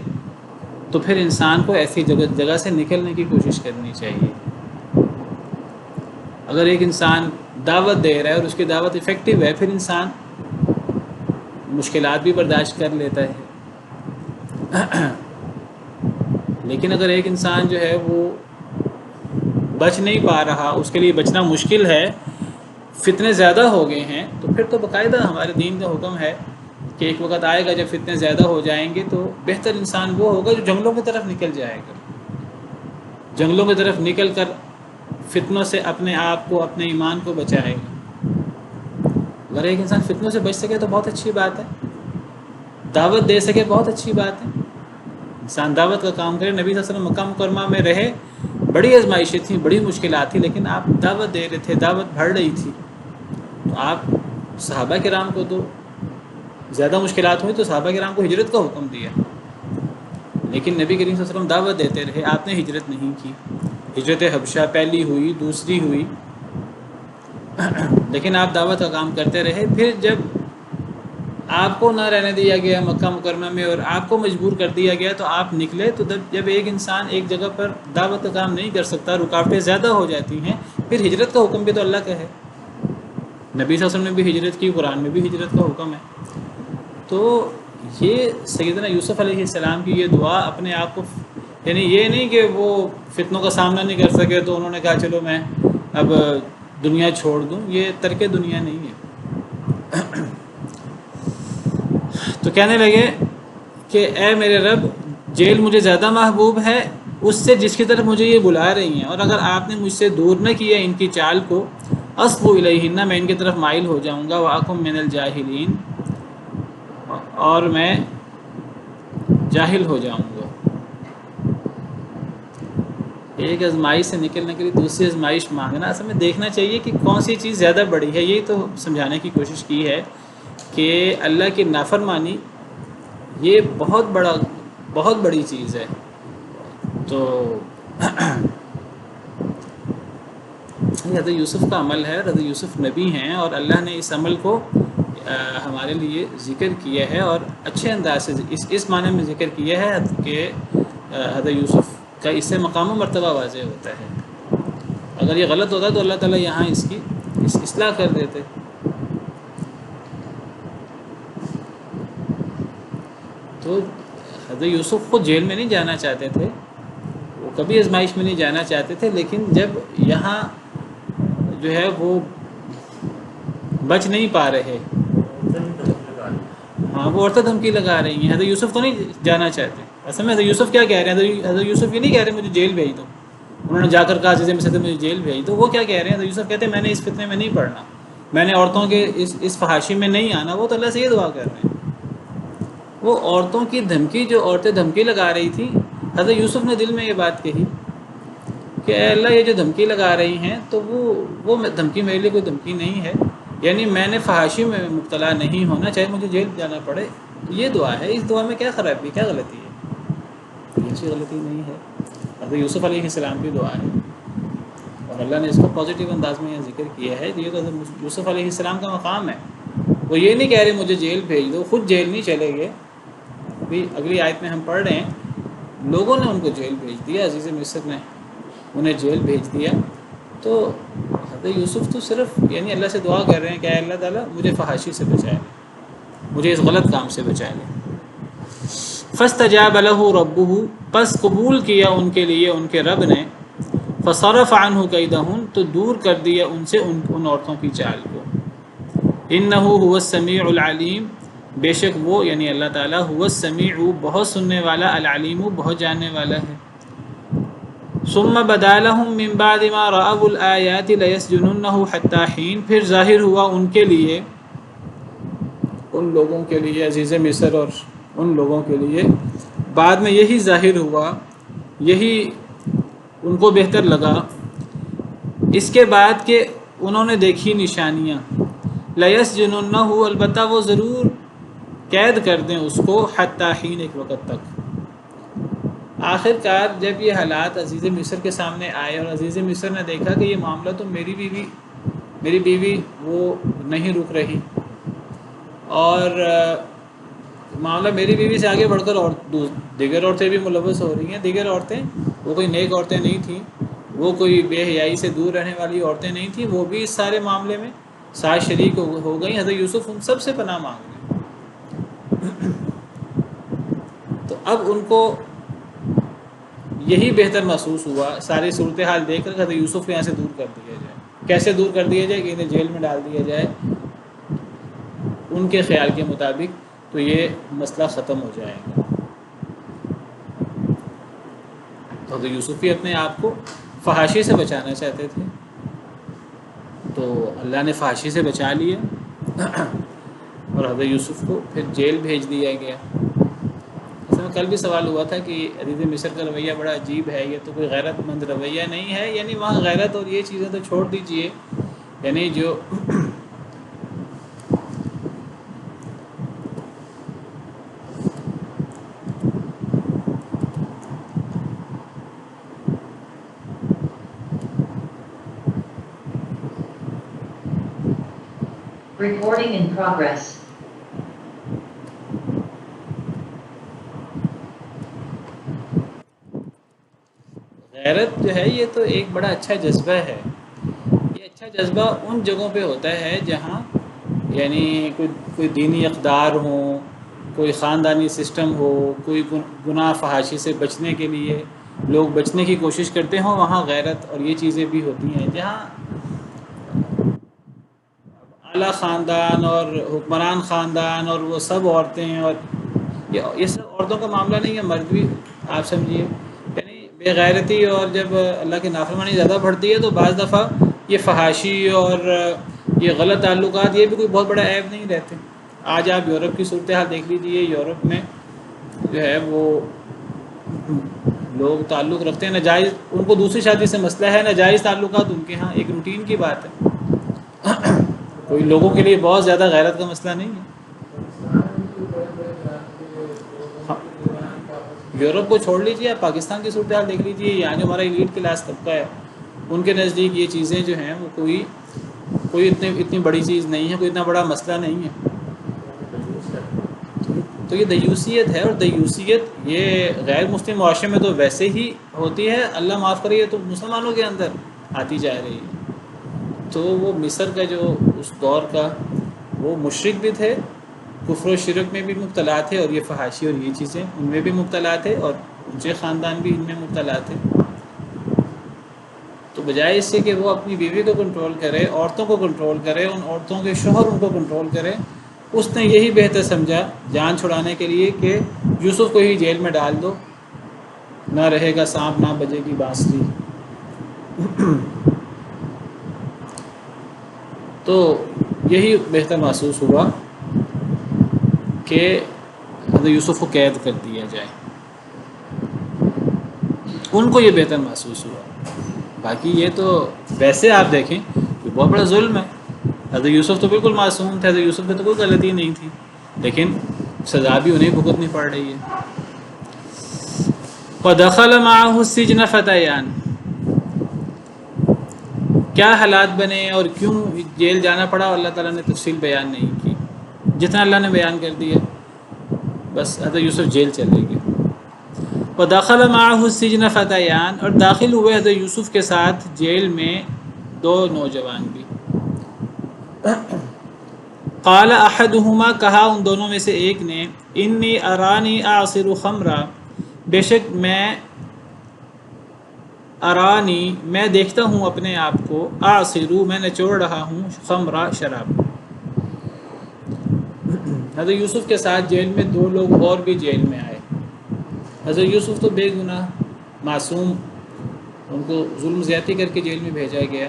تو پھر انسان کو ایسی جگہ سے نکلنے کی کوشش کرنی چاہیے۔ اگر ایک انسان دعوت دے رہا ہے اور اس کی دعوت افیکٹو ہے، پھر انسان مشکلات بھی برداشت کر لیتا ہے۔ لیکن اگر ایک انسان جو ہے وہ بچ نہیں پا رہا، اس کے لیے بچنا مشکل ہے، فتنے زیادہ ہو گئے ہیں، تو پھر تو باقاعدہ ہمارے دین کا حکم ہے کہ ایک وقت آئے گا جب فتنے زیادہ ہو جائیں گے تو بہتر انسان وہ ہوگا جو جنگلوں کی طرف نکل جائے گا، جنگلوں کی طرف نکل کر فتنوں سے اپنے آپ کو، اپنے ایمان کو بچائے گا۔ اگر ایک انسان فتنوں سے بچ سکے تو بہت اچھی بات ہے، دعوت دے سکے بہت اچھی بات ہے، انسان دعوت کا کام کرے۔ نبی صلی اللہ علیہ وسلم مکہ مکرمہ میں رہے، بڑی آزمائشیں تھیں، بڑی مشکلات تھیں، لیکن آپ دعوت دے رہے تھے، دعوت بڑھ رہی تھی۔ تو آپ صحابہ کرام کو تو زیادہ مشکلات ہوئی تو صحابہ کرام کو ہجرت کا حکم دیا، لیکن نبی کریم صلی اللہ علیہ وسلم دعوت دیتے رہے، آپ نے ہجرت نہیں کی۔ ہجرت حبشہ پہلی ہوئی، دوسری ہوئی، لیکن آپ دعوت کا کام کرتے رہے۔ پھر جب آپ کو نہ رہنے دیا گیا مکہ مکرمہ میں اور آپ کو مجبور کر دیا گیا تو آپ نکلے۔ تو جب ایک انسان ایک جگہ پر دعوت کا کام نہیں کر سکتا، رکاوٹیں زیادہ ہو جاتی ہیں، پھر ہجرت کا حکم بھی تو اللہ کا ہے۔ نبی صلی اللہ علیہ وسلم نے بھی ہجرت کی، قرآن میں بھی ہجرت کا حکم ہے۔ تو یہ سیدنا یوسف علیہ السلام کی یہ دعا اپنے آپ کو، یعنی یہ نہیں کہ وہ فتنوں کا سامنا نہیں کر سکے تو انہوں نے کہا چلو میں اب دنیا چھوڑ دوں، یہ ترک دنیا نہیں ہے۔ تو کہنے لگے کہ اے میرے رب، جیل مجھے زیادہ محبوب ہے اس سے جس کی طرف مجھے یہ بلا رہی ہیں، اور اگر آپ نے مجھ سے دور نہ کیا ان کی چال کو، اصبو الیہن، میں ان کی طرف مائل ہو جاؤں گا، واکم من الجاہلین، اور میں جاہل ہو جاؤں گا۔ ایک آزمائش سے نکلنے کے لیے دوسری آزمائش مانگنا، اصل میں دیکھنا چاہیے کہ کون سی چیز زیادہ بڑی ہے۔ یہی تو سمجھانے کی کوشش کی ہے کہ اللہ کی نافرمانی یہ بہت بڑی چیز ہے۔ تو حضرت یوسف کا عمل ہے، حضرت یوسف نبی ہیں اور اللہ نے اس عمل کو ہمارے لیے ذکر کیا ہے، اور اچھے انداز سے اس معنی میں ذکر کیا ہے کہ حضرت یوسف کا اس سے مقام و مرتبہ واضح ہوتا ہے۔ اگر یہ غلط ہوتا تو اللہ تعالیٰ یہاں اس کی اصلاح کر دیتے۔ تو حضرت یوسف خود جیل میں نہیں جانا چاہتے تھے، وہ کبھی آزمائش میں نہیں جانا چاہتے تھے، لیکن جب یہاں جو ہے وہ بچ نہیں پا رہے. ہاں وہ عورتیں دھمکی لگا رہی ہیں. حضرت یوسف تو نہیں جانا چاہتے. اصل میں حضرت یوسف کیا کہہ رہے ہیں؟ حضرت یوسف یہ نہیں کہہ رہے مجھے جیل بھیج دو. انہوں نے جا کر کہا عزیز مصر سے مجھے جیل بھیج دو. وہ کیا کہہ رہے ہیں؟ حضرت یوسف کہتے ہیں میں نے اس فتنے میں نہیں پڑھنا, میں نے عورتوں کے اس فحاشی میں نہیں آنا. وہ تو اللہ سے یہ دعا کر رہے ہیں. وہ عورتوں کی دھمکی, جو عورتیں دھمکی لگا رہی تھیں, حضرت یوسف نے دل میں یہ بات کہی کہ اے اللہ یہ جو دھمکی لگا رہی ہیں تو وہ دھمکی میرے لیے کوئی دھمکی نہیں ہے. یعنی میں نے فحاشی میں مبتلا نہیں ہونا, چاہے مجھے جیل جانا پڑے. یہ دعا ہے. اس دعا میں کیا خرابی, کیا غلطی ہے؟ یہ اچھی غلطی نہیں ہے. حضرت یوسف علیہ السلام کی دعا ہے اور اللہ نے اس کو پازیٹیو انداز میں ذکر کیا ہے. یہ تو حضرت یوسف علیہ السلام کا مقام ہے. وہ یہ نہیں کہہ رہے مجھے جیل بھیج دو, خود جیل نہیں چلے گئے. ابھی اگلی آیت میں ہم پڑھ رہے ہیں, لوگوں نے ان کو جیل بھیج دیا, عزیز مصر نے انہیں جیل بھیج دیا. تو حضرت یوسف تو صرف یعنی اللہ سے دعا کر رہے ہیں کہ اے اللہ تعالیٰ مجھے فحاشی سے بچائے, مجھے اس غلط کام سے بچا لے. فاستجاب له ربه, پس قبول کیا ان کے لیے ان کے رب نے. فصرف عنہ کیدہن, تو دور کر دیا ان سے ان عورتوں کی چال کو. انہ هو السمیع العلیم, بے شک وہ یعنی اللہ تعالیٰ, هو السمیع بہت سننے والا, العلیم بہت جاننے والا ہے. ثم بدا لهم من بعد ما رأوا الآیات لیسجننه حتی حین, پھر ظاہر ہوا ان کے لیے, ان لوگوں کے لیے عزیز مصر اور ان لوگوں کے لیے بعد میں یہی ظاہر ہوا, یہی ان کو بہتر لگا اس کے بعد کہ انہوں نے دیکھی نشانیاں. لیسجننه, البتہ وہ ضرور قید کر دیں اس کو, حتی حین, ایک وقت تک. آخر کار جب یہ حالات عزیز مصر کے سامنے آئے اور عزیز مصر نے دیکھا کہ یہ معاملہ تو میری بیوی وہ نہیں رک رہی, اور معاملہ میری بیوی سے آگے بڑھ کر اور دیگر عورتیں بھی ملوث ہو رہی ہیں. دیگر عورتیں وہ کوئی نیک عورتیں نہیں تھیں, وہ کوئی بے حیائی سے دور رہنے والی عورتیں نہیں تھیں, وہ بھی اس سارے معاملے میں ساتھ شریک ہو گئیں. حضرت یوسف ان سب سے پناہ مانگ رہے. تو اب ان کو یہی بہتر محسوس ہوا ساری صورتحال دیکھ کر حضرت یوسف کو یہاں سے دور کر دیا جائے. کیسے دور کر دیا جائے؟ کہ انہیں جیل میں ڈال دیا جائے ان کے خیال کے مطابق, تو یہ مسئلہ ختم ہو جائے گا. تو حضرت یوسف بھی اپنے آپ کو فحاشی سے بچانا چاہتے تھے, تو اللہ نے فحاشی سے بچا لیا اور حضرت یوسف کو پھر جیل بھیج دیا گیا. کل بھی سوال ہوا تھا کہ عزیز مصر کا رویہ بڑا عجیب ہے, یہ تو کوئی غیرت مند رویہ نہیں ہے. یعنی وہاں غیرت اور یہ چیزیں تو چھوڑ دیجئے, یعنی جو Recording in progress. غیرت جو ہے یہ تو ایک بڑا اچھا جذبہ ہے. یہ اچھا جذبہ ان جگہوں پہ ہوتا ہے جہاں یعنی کوئی دینی اقدار ہو, کوئی خاندانی سسٹم ہو, کوئی گناہ فحاشی سے بچنے کے لیے لوگ بچنے کی کوشش کرتے ہوں, وہاں غیرت اور یہ چیزیں بھی ہوتی ہیں. جہاں اعلیٰ خاندان اور حکمران خاندان اور وہ سب عورتیں, اور یہ سب عورتوں کا معاملہ نہیں ہے, مرد بھی آپ سمجھیے, یعنی بے غیرتی اور جب اللہ کی نافرمانی زیادہ بڑھتی ہے تو بعض دفعہ یہ فحاشی اور یہ غلط تعلقات یہ بھی کوئی بہت بڑا عیب نہیں رہتے. آج آپ یورپ کی صورتحال دیکھ لیجیے, یورپ میں جو ہے وہ لوگ تعلق رکھتے ہیں ناجائز, ان کو دوسری شادی سے مسئلہ ہے, ناجائز تعلقات ان کے ہاں ایک روٹین کی بات ہے. کوئی لوگوں کے لیے بہت زیادہ غیرت کا مسئلہ نہیں ہے. یورپ کو چھوڑ لیجیے, آپ پاکستان کی صورتحال دیکھ لیجیے. یہاں جو ہمارا ایلیٹ کلاس طبقہ ہے ان کے نزدیک یہ چیزیں جو ہیں وہ کوئی اتنی بڑی چیز نہیں ہے, کوئی اتنا بڑا مسئلہ نہیں ہے. تو یہ دیوسیت ہے, اور دیوسیت یہ غیر مسلم معاشرے میں تو ویسے ہی ہوتی ہے, اللہ معاف کرے, یہ تو مسلمانوں کے اندر آتی جا رہی ہے. تو وہ مصر کا جو اس دور کا وہ مشرک بھی تھے, کفر و شرک میں بھی مبتلا تھے, اور یہ فحاشی اور یہ چیزیں ان میں بھی مبتلا تھے, اور ان کے خاندان بھی ان میں مبتلا تھے. تو بجائے اس سے کہ وہ اپنی بیوی کو کنٹرول کرے، عورتوں کو کنٹرول کرے، ان عورتوں کے شوہر ان کو کنٹرول کرے، اس نے یہی بہتر سمجھا جان چھڑانے کے لیے کہ یوسف کو ہی جیل میں ڈال دو، نہ رہے گا سانپ نہ بجے گی بانسری۔ تو یہی بہتر محسوس ہوا کہ حضرت یوسف کو قید کر دیا جائے، ان کو یہ بہتر محسوس ہوا۔ باقی یہ تو ویسے آپ دیکھیں کہ بہت بڑا ظلم ہے، حضرت یوسف تو بالکل معصوم تھے، حضرت یوسف میں تو کوئی غلطی نہیں تھی، لیکن سزا بھی انہیں بھگتنی پڑ رہی ہے۔ وَدَخَلَ مَعَهُ السِّجْنَ فَتَيَانِ، کیا حالات بنے اور کیوں جیل جانا پڑا، اللہ تعالیٰ نے تفصیل بیان نہیں کی، جتنا اللہ نے بیان کر دیا بس حضرت یوسف جیل چلے گئے۔ وَدَخَلَ مَعَهُ السِّجْنَ فَتَيَانِ، اور داخل ہوئے حضرت یوسف کے ساتھ جیل میں دو نوجوان بھی۔ قال احدہما، کہا ان دونوں میں سے ایک نے، انی ارانی اعصر خمرا، بے شک میں دیکھتا ہوں اپنے آپ کو، اعصر میں نچوڑ رہا ہوں، خمرا شراب۔ حضرت یوسف کے ساتھ جیل میں دو لوگ اور بھی جیل میں آئے۔ حضرت یوسف تو بے گناہ معصوم، ان کو ظلم زیادتی کر کے جیل میں بھیجا گیا،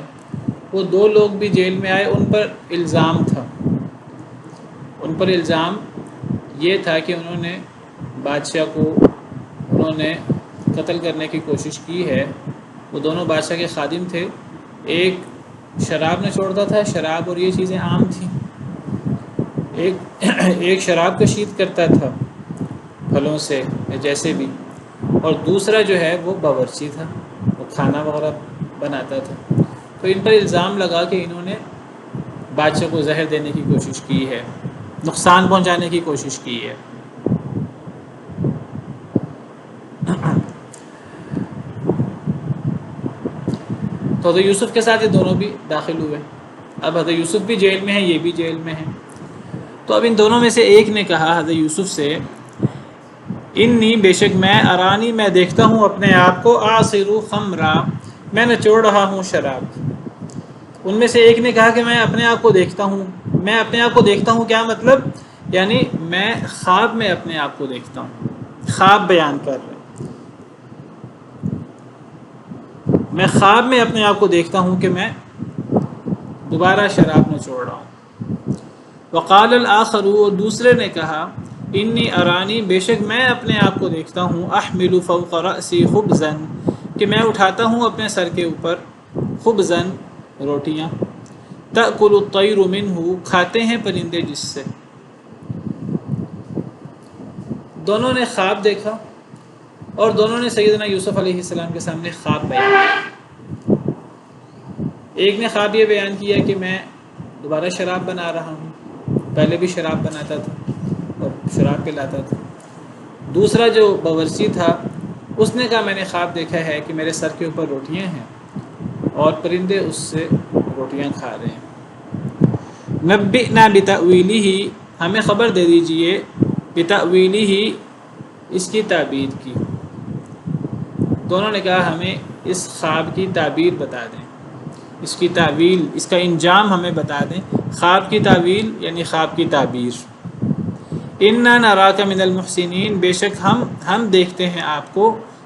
وہ دو لوگ بھی جیل میں آئے، ان پر الزام تھا، ان پر الزام یہ تھا کہ انہوں نے بادشاہ کو قتل کرنے کی کوشش کی ہے۔ وہ دونوں بادشاہ کے خادم تھے، ایک شراب نہ چھوڑتا تھا، شراب اور یہ چیزیں عام تھیں، ایک شراب کشید کرتا تھا پھلوں سے جیسے بھی، اور دوسرا جو ہے وہ باورچی تھا، وہ کھانا وغیرہ بناتا تھا۔ تو ان پر الزام لگا کہ انہوں نے بادشاہ کو زہر دینے کی کوشش کی ہے، نقصان پہنچانے کی کوشش کی ہے۔ تو حضرت یوسف کے ساتھ یہ دونوں بھی داخل ہوئے، اب حضرت یوسف بھی جیل میں ہیں، یہ بھی جیل میں ہیں۔ تو اب ان دونوں میں سے ایک نے کہا حضرت یوسف سے، انی، بے شک ارانی، میں دیکھتا ہوں اپنے آپ کو، اعصر خمرا، میں نچوڑ رہا ہوں شراب۔ ان میں سے ایک نے کہا کہ میں اپنے آپ کو دیکھتا ہوں، میں اپنے آپ کو دیکھتا ہوں، کیا مطلب؟ یعنی میں خواب میں اپنے آپ کو دیکھتا ہوں، خواب بیان کر رہے ہیں، میں خواب میں اپنے آپ کو دیکھتا ہوں کہ میں دوبارہ شراب نچوڑ رہا ہوں۔ وقال الآخر، اور دوسرے نے کہا، انی ارانی، بے شک میں اپنے آپ کو دیکھتا ہوں، احمل فوق رأسی خبزا، کہ میں اٹھاتا ہوں اپنے سر کے اوپر، خبزا، روٹیاں، تأکل الطیر منہ، کھاتے ہیں پرندے جس سے۔ دونوں نے خواب دیکھا اور دونوں نے سیدنا یوسف علیہ السلام کے سامنے خواب بیان کیا۔ ایک نے خواب یہ بیان کیا کہ میں دوبارہ شراب بنا رہا ہوں، پہلے بھی شراب بناتا تھا اور شراب پلاتا تھا۔ دوسرا جو باورچی تھا اس نے کہا، میں نے خواب دیکھا ہے کہ میرے سر کے اوپر روٹیاں ہیں اور پرندے اس سے روٹیاں کھا رہے ہیں۔ نبئنا بتأویلہ، ہمیں خبر دے دیجئے، بتأویلہ، اس کی تعبیر کی۔ دونوں نے کہا ہمیں اس خواب کی تعبیر بتا دیں، اس کی تعویل، اس کا انجام ہمیں بتا دیں۔ خواب کی تعویل یعنی خواب کی تعبیر۔ انا نراک من المحسنین، بے شک ہم دیکھتے ہیں آپ کو،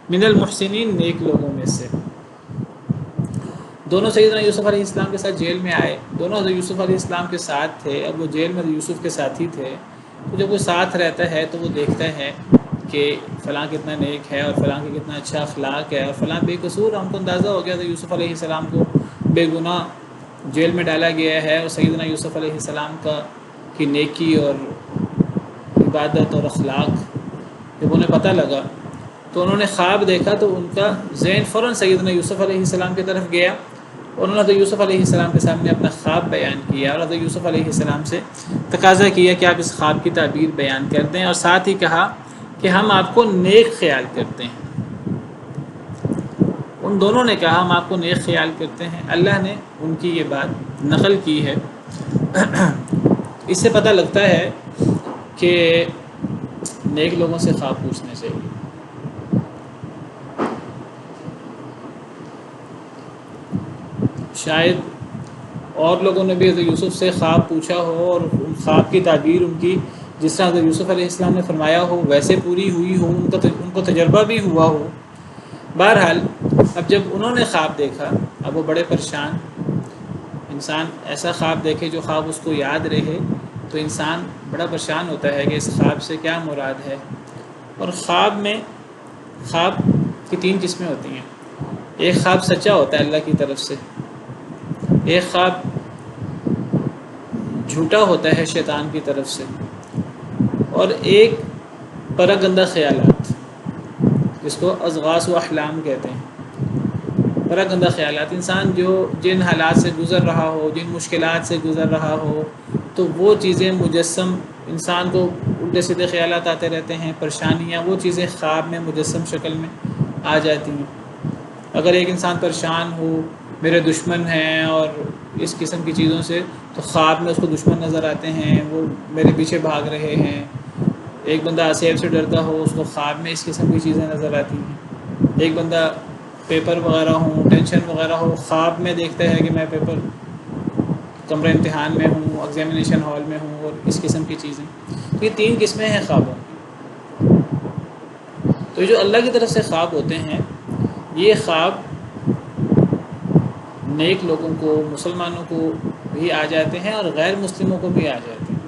من المحسنین، نیک لوگوں میں سے۔ دونوں سیدنا یوسف علیہ السلام کے ساتھ جیل میں آئے، دونوں حضرت یوسف علیہ السلام کے ساتھ تھے، اب وہ جیل میں حضرت یوسف کے ساتھ ہی تھے، تو جب وہ ساتھ رہتا ہے تو وہ دیکھتا ہے کہ فلاں کتنا نیک ہے اور فلاں کا کتنا اچھا اخلاق ہے اور فلاں بے قصور۔ ہم کو اندازہ ہو گیا تھا یوسف علیہ السلام کو بے گناہ جیل میں ڈالا گیا ہے، اور سیدنا یوسف علیہ السلام کی نیکی اور عبادت اور اخلاق جب انہیں پتہ لگا تو انہوں نے خواب دیکھا، تو ان کا ذہن فوراً سیدنا یوسف علیہ السلام کی طرف گیا، انہوں نے حضرت یوسف علیہ السلام کے سامنے اپنا خواب بیان کیا اور حضرت یوسف علیہ السلام سے تقاضا کیا کہ آپ اس خواب کی تعبیر بیان کر دیں، اور ساتھ ہی کہا کہ ہم آپ کو نیک خیال کرتے ہیں۔ ان دونوں نے کہا ہم آپ کو نیک خیال کرتے ہیں۔ اللہ نے ان کی یہ بات نقل کی ہے۔ اس سے پتہ لگتا ہے کہ نیک لوگوں سے خواب پوچھنے چاہیے۔ شاید اور لوگوں نے بھی حضرت یوسف سے خواب پوچھا ہو اور ان خواب کی تعبیر ان کی جس طرح حضرت یوسف علیہ السلام نے فرمایا ہو ویسے پوری ہوئی ہو، ان کو تجربہ بھی ہوا ہو۔ بہرحال اب جب انہوں نے خواب دیکھا، اب وہ بڑے پریشان۔ انسان ایسا خواب دیکھے جو خواب اس کو یاد رہے تو انسان بڑا پریشان ہوتا ہے کہ اس خواب سے کیا مراد ہے۔ اور خواب کی 3 قسمیں ہوتی ہیں۔ ایک خواب سچا ہوتا ہے اللہ کی طرف سے، ایک خواب جھوٹا ہوتا ہے شیطان کی طرف سے، اور ایک پراگندہ خیالات جس کو اضغاث و احلام کہتے ہیں۔ پراگندہ خیالات، انسان جو جن حالات سے گزر رہا ہو، جن مشکلات سے گزر رہا ہو، تو وہ چیزیں مجسم، انسان کو الٹے سیدھے خیالات آتے رہتے ہیں، پریشانیاں، وہ چیزیں خواب میں مجسم شکل میں آ جاتی ہیں۔ اگر ایک انسان پریشان ہو، میرے دشمن ہیں اور اس قسم کی چیزوں سے، تو خواب میں اس کو دشمن نظر آتے ہیں، وہ میرے پیچھے بھاگ رہے ہیں۔ ایک بندہ اسیب سے ڈرتا ہو، اس کو خواب میں اس قسم کی چیزیں نظر آتی ہیں۔ ایک بندہ پیپر وغیرہ ہوں، ٹینشن وغیرہ ہو، خواب میں دیکھتا ہے کہ میں پیپر کمرہ امتحان میں ہوں، ایگزامینیشن ہال میں ہوں، اور اس قسم کی چیزیں۔ تو یہ 3 قسمیں ہیں خوابوں کی۔ تو جو اللہ کی طرف سے خواب ہوتے ہیں، یہ خواب نیک لوگوں کو، مسلمانوں کو بھی آ جاتے ہیں اور غیر مسلموں کو بھی آ جاتے ہیں۔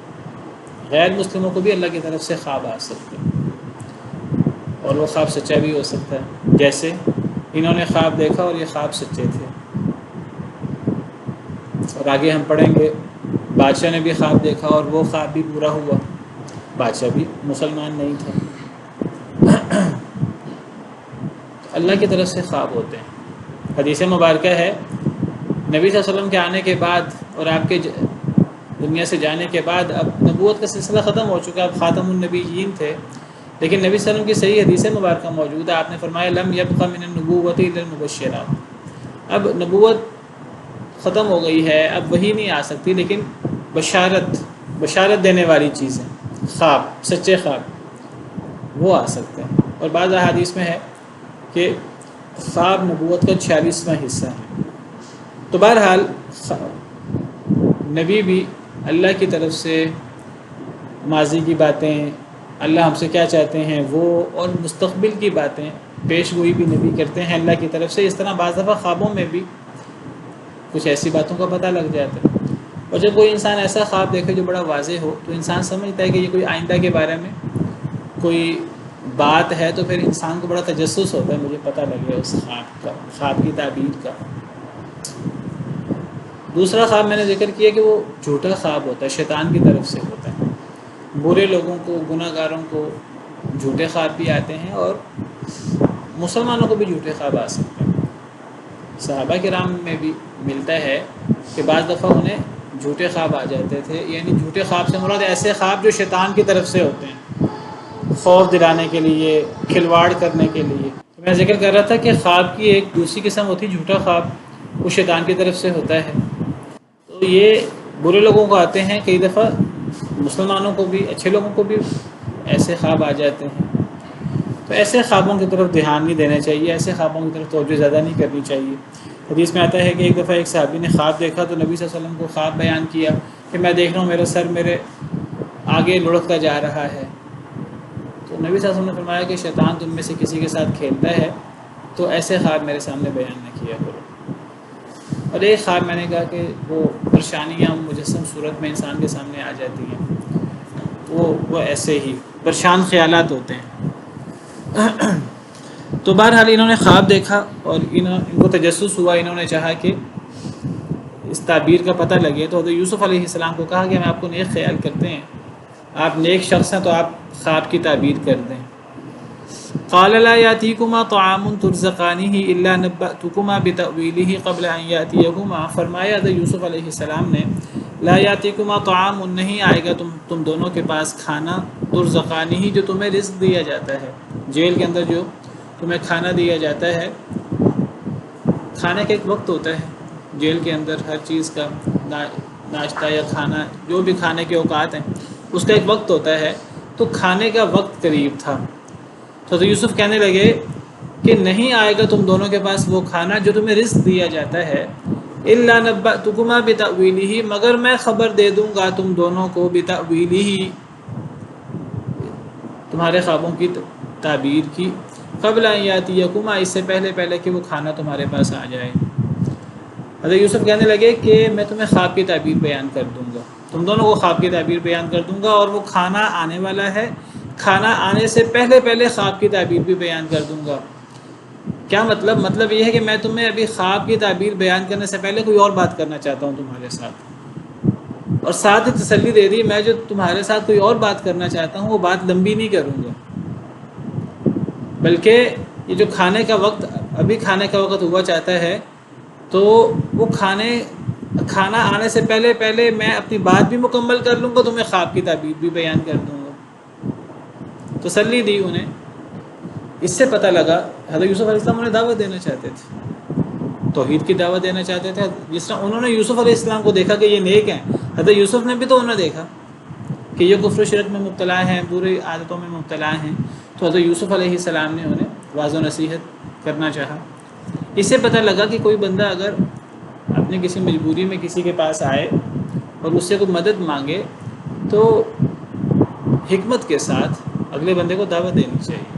غیر مسلموں کو بھی اللہ کی طرف سے خواب آ سکتے ہیں، اور وہ خواب سچا بھی ہو سکتا ہے، جیسے انہوں نے خواب دیکھا اور یہ خواب سچے تھے۔ اور آگے ہم پڑھیں گے بادشاہ نے بھی خواب دیکھا اور وہ خواب بھی پورا ہوا، بادشاہ بھی مسلمان نہیں تھا۔ اللہ کی طرف سے خواب ہوتے ہیں۔ حدیث مبارکہ ہے، نبی صلی اللہ علیہ وسلم کے آنے کے بعد اور آپ کے دنیا سے جانے کے بعد اب نبوت کا سلسلہ ختم ہو چکا، اب خاتم النبیین تھے، لیکن نبی صلی اللہ علیہ وسلم کی صحیح حدیث مبارکہ موجود ہے۔ آپ نے فرمایا لم یبق من النبوۃ الا المبشرات، اب نبوت ختم ہو گئی ہے، اب وہی نہیں آ سکتی، لیکن بشارت دینے والی چیزیں، خواب، سچے خواب وہ آ سکتے ہیں۔ اور بعض احادیث میں ہے کہ خواب نبوت کا 46واں حصہ ہے۔ تو بہرحال نبی بھی اللہ کی طرف سے ماضی کی باتیں، اللہ ہم سے کیا چاہتے ہیں وہ، اور مستقبل کی باتیں پیش گوئی بھی نبی کرتے ہیں اللہ کی طرف سے۔ اس طرح بعض دفعہ خوابوں میں بھی کچھ ایسی باتوں کا پتہ لگ جاتا ہے۔ اور جب کوئی انسان ایسا خواب دیکھے جو بڑا واضح ہو تو انسان سمجھتا ہے کہ یہ کوئی آئندہ کے بارے میں کوئی بات ہے، تو پھر انسان کو بڑا تجسس ہوتا ہے، مجھے پتہ لگے اس خواب کا، خواب کی تعبیر کا۔ دوسرا خواب میں نے ذکر کیا کہ وہ جھوٹا خواب ہوتا ہے، شیطان کی طرف سے ہوتا ہے۔ برے لوگوں کو، گناہ گاروں کو جھوٹے خواب بھی آتے ہیں، اور مسلمانوں کو بھی جھوٹے خواب آ سکتے ہیں۔ صحابہ کرام میں بھی ملتا ہے کہ بعض دفعہ انہیں جھوٹے خواب آ جاتے تھے، یعنی جھوٹے خواب سے مراد ایسے خواب جو شیطان کی طرف سے ہوتے ہیں، خوف دلانے کے لیے، کھلواڑ کرنے کے لیے۔ میں ذکر کر رہا تھا کہ خواب کی ایک دوسری قسم ہوتی ہے جھوٹا خواب، وہ شیطان کی طرف سے ہوتا ہے۔ تو یہ برے لوگوں کو آتے ہیں، کئی دفعہ مسلمانوں کو بھی، اچھے لوگوں کو بھی ایسے خواب آ جاتے ہیں۔ تو ایسے خوابوں کی طرف دھیان نہیں دینا چاہیے، ایسے خوابوں کی طرف توجہ زیادہ نہیں کرنی چاہیے۔ حدیث میں آتا ہے کہ ایک دفعہ ایک صحابی نے خواب دیکھا تو نبی صلی اللہ علیہ وسلم کو خواب بیان کیا کہ میں دیکھ رہا ہوں میرا سر میرے آگے لڑکتا جا رہا ہے۔ تو نبی صلی اللہ علیہ وسلم نے فرمایا کہ شیطان تم میں سے کسی کے ساتھ کھیلتا ہے، تو ایسے خواب میرے سامنے بیان نہ کیا کرو۔ اور ایک خواب میں نے کہا کہ وہ پریشانیاں مجسم صورت میں انسان کے سامنے آ جاتی ہیں، وہ ایسے ہی پریشان خیالات ہوتے ہیں۔ تو بہرحال انہوں نے خواب دیکھا اور ان کو تجسس ہوا، انہوں نے چاہا کہ اس تعبیر کا پتہ لگے، تو حضرت یوسف علیہ السلام کو کہا کہ ہم آپ کو نیک خیال کرتے ہیں، آپ نیک شخص ہیں، تو آپ خواب کی تعبیر کر دیں۔ قال لا یاتیکما طعام ترزقانہ الا نبأتکما بتأویلہ قبل ان یاتیکما، فرمایا حضرت یوسف علیہ السلام نے لا یاتیکما طعام، نہیں آئے گا تم دونوں کے پاس کھانا، ترزقانہ، جو تمہیں رزق دیا جاتا ہے، جیل کے اندر جو تمہیں کھانا دیا جاتا ہے۔ کھانے کا ایک وقت ہوتا ہے جیل کے اندر، ہر چیز کا ناشتہ یا کھانا، جو بھی کھانے کے اوقات ہیں اس کا ایک وقت ہوتا ہے۔ تو کھانے کا وقت قریب تھا، تو یوسف کہنے لگے کہ نہیں آئے گا تم دونوں کے پاس وہ کھانا جو تمہیں رزق دیا جاتا ہے، الا نبأتکما بتأویلہ، مگر میں خبر دے دوں گا تم دونوں کو، بتأویلہ، تمہارے خوابوں کی تعبیر کی، قبل ان یاتیکما، اس سے پہلے کہ وہ کھانا تمہارے پاس آ جائے۔ حضرت یوسف کہنے لگے کہ میں تمہیں خواب کی تعبیر بیان کر دوں گا، تم دونوں کو خواب کی تعبیر بیان کر دوں گا، اور وہ کھانا آنے والا ہے، کھانا آنے سے پہلے خواب کی تعبیر بھی بیان کر دوں گا۔ کیا مطلب؟ مطلب یہ ہے کہ میں تمہیں ابھی خواب کی تعبیر بیان کرنے سے پہلے کوئی اور بات کرنا چاہتا ہوں تمہارے ساتھ، اور ساتھ ہی تسلی دے دی میں جو تمہارے ساتھ کوئی اور بات کرنا چاہتا ہوں وہ بات لمبی نہیں کروں گا، بلکہ یہ جو کھانے کا وقت، ابھی کھانے کا وقت ہوا چاہتا ہے، تو وہ کھانا آنے سے پہلے میں اپنی بات بھی مکمل کر لوں گا، تمہیں خواب کی تعبیر بھی بیان کر دوں گا۔ تسلی دی انہیں۔ اس سے پتہ لگا حضرت یوسف علیہ السلام انہیں دعوت دینا چاہتے تھے، توحید کی دعوت دینا چاہتے تھے۔ جس طرح انہوں نے یوسف علیہ السلام کو دیکھا کہ یہ نیک ہیں، حضرت یوسف نے بھی تو انہیں دیکھا کہ یہ کفر و شرک میں مبتلا ہیں، بری عادتوں میں مبتلا ہیں، تو حضرت یوسف علیہ السلام نے انہیں واضح و نصیحت کرنا چاہا۔ اس سے پتہ لگا کہ کوئی بندہ اگر اپنی کسی مجبوری میں کسی کے پاس آئے اور اس سے کوئی مدد مانگے تو حکمت کے ساتھ اگلے بندے کو دعوت دینی چاہیے۔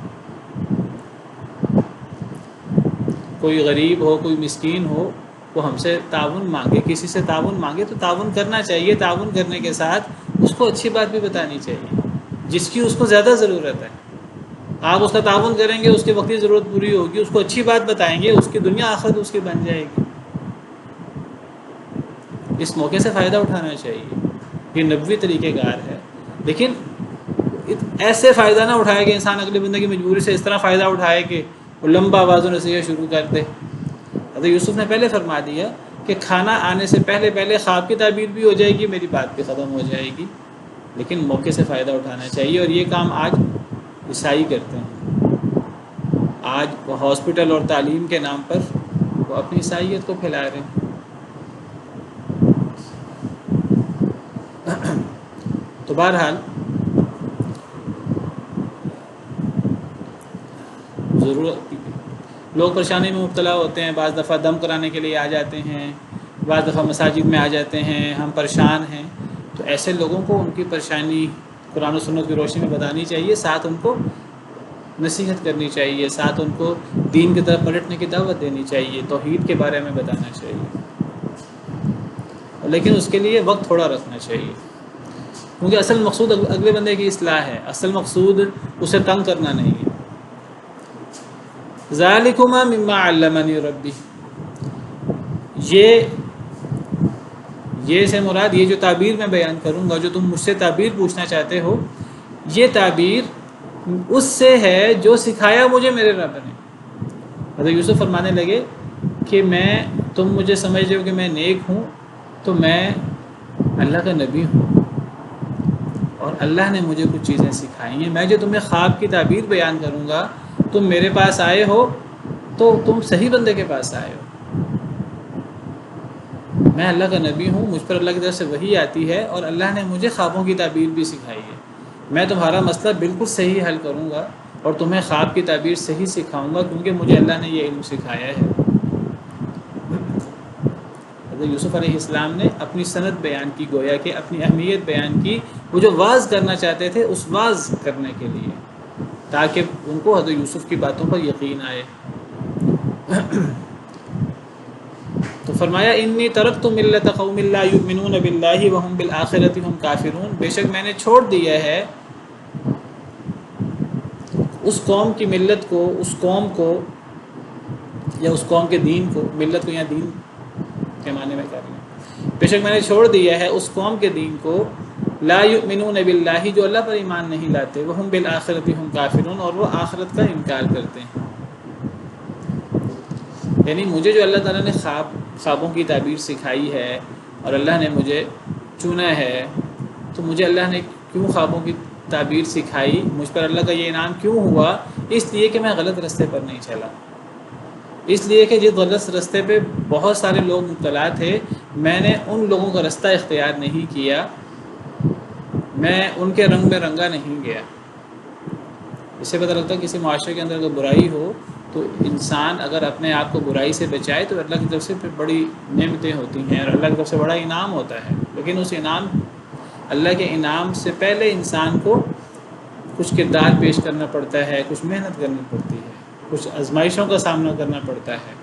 کوئی غریب ہو، کوئی مسکین ہو، وہ ہم سے تعاون مانگے، کسی سے تعاون مانگے تو تعاون کرنا چاہیے، تعاون کرنے کے ساتھ اس کو اچھی بات بھی بتانی چاہیے جس کی اس کو زیادہ ضرورت ہے۔ آپ اس کا تعاون کریں گے، اس کے وقتی ضرورت پوری ہوگی، اس کو اچھی بات بتائیں گے، اس کی دنیا آخرت اس کی بن جائے گی۔ اس موقع سے فائدہ اٹھانا چاہیے، یہ نبوی طریقہ کار ہے، لیکن ایسے فائدہ نہ اٹھائے کہ انسان اگلے بندے کی مجبوری سے اس طرح فائدہ اٹھائے کہ وہ لمبا آواز و نصیحت شروع کر دے۔ حضرت یوسف نے پہلے فرما دیا کہ کھانا آنے سے پہلے خواب کی تعبیر بھی ہو جائے گی، میری بات بھی ختم ہو جائے گی، لیکن موقع سے فائدہ اٹھانا چاہیے، اور یہ کام آج عیسائی کرتے ہیں۔ آج وہ ہاسپٹل اور تعلیم کے نام پر وہ اپنی عیسائیت کو پھیلا رہے ہیں۔ تو بہرحال ضرورت، لوگ پریشانی میں مبتلا ہوتے ہیں، بعض دفعہ دم کرانے کے لیے آ جاتے ہیں، بعض دفعہ مساجد میں آ جاتے ہیں، ہم پریشان ہیں، تو ایسے لوگوں کو ان کی پریشانی قرآن و سنت کی روشنی میں بتانی چاہیے، ساتھ ان کو نصیحت کرنی چاہیے، ساتھ ان کو دین کی طرف پلٹنے کی دعوت دینی چاہیے، توحید کے بارے میں بتانا چاہیے، لیکن اس کے لیے وقت تھوڑا رکھنا چاہیے، کیونکہ اصل مقصود اگلے بندے کی اصلاح ہے، اصل مقصود اسے تنگ کرنا نہیں ہے۔ ذالکما مما علمنی ربی، یہ سے مراد یہ جو تعبیر میں بیان کروں گا، جو تم مجھ سے تعبیر پوچھنا چاہتے ہو، یہ تعبیر اس سے ہے جو سکھایا مجھے میرے رب نے۔ حضرت یوسف فرمانے لگے کہ تم مجھے سمجھ رہے ہو کہ میں نیک ہوں، تو میں اللہ کا نبی ہوں، اور اللہ نے مجھے کچھ چیزیں سکھائی ہیں۔ میں جو تمہیں خواب کی تعبیر بیان کروں گا، تم میرے پاس آئے ہو تو تم صحیح بندے کے پاس آئے ہو۔ میں اللہ کا نبی ہوں، مجھ پر اللہ کی طرف سے وحی آتی ہے، اور اللہ نے مجھے خوابوں کی تعبیر بھی سکھائی ہے۔ میں تمہارا مسئلہ بالکل صحیح حل کروں گا، اور تمہیں خواب کی تعبیر صحیح سکھاؤں گا، کیونکہ مجھے اللہ نے یہ علم سکھایا ہے۔ حضرت یوسف علیہ السلام نے اپنی سند بیان کی، گویا کہ اپنی اہمیت بیان کی، وہ جو واعظ کرنا چاہتے تھے اس واعظ کرنے کے لیے، تاکہ ان کو حضرت یوسف کی باتوں پر یقین آئے۔ تو فرمایا انی ترکت ملت قوم لا یؤمنون باللہ وهم بالآخرۃ هم کافرون، بے شک میں نے چھوڑ دیا ہے اس قوم کی ملت کو، اس قوم کو یا اس قوم کے دین کو، ملت کو یا دین کے معنی میں کر لیں، بے شک میں نے چھوڑ دیا ہے اس قوم کے دین کو، لا یؤمنون باللہ، جو اللہ پر ایمان نہیں لاتے، وهم بالآخرۃ هم کافرون، اور وہ آخرت کا انکار کرتے ہیں۔ یعنی مجھے جو اللہ تعالیٰ نے خوابوں کی تعبیر سکھائی ہے، اور اللہ نے مجھے چنا ہے، تو مجھے اللہ نے کیوں خوابوں کی تعبیر سکھائی، مجھ پر اللہ کا یہ انعام کیوں ہوا؟ اس لیے کہ میں غلط راستے پر نہیں چلا، اس لیے کہ جس غلط راستے پہ بہت سارے لوگ مبتلا تھے، میں نے ان لوگوں کا راستہ اختیار نہیں کیا، میں ان کے رنگ میں رنگا نہیں گیا۔ اس سے پتہ لگتا ہے کسی معاشرے کے اندر اگر برائی ہو تو انسان اگر اپنے آپ کو برائی سے بچائے تو اللہ کی طرف سے پھر بڑی نعمتیں ہوتی ہیں اور اللہ کی طرف سے بڑا انعام ہوتا ہے. لیکن اس انعام اللہ کے انعام سے پہلے انسان کو کچھ کردار پیش کرنا پڑتا ہے، کچھ محنت کرنی پڑتی ہے، کچھ آزمائشوں کا سامنا کرنا پڑتا ہے.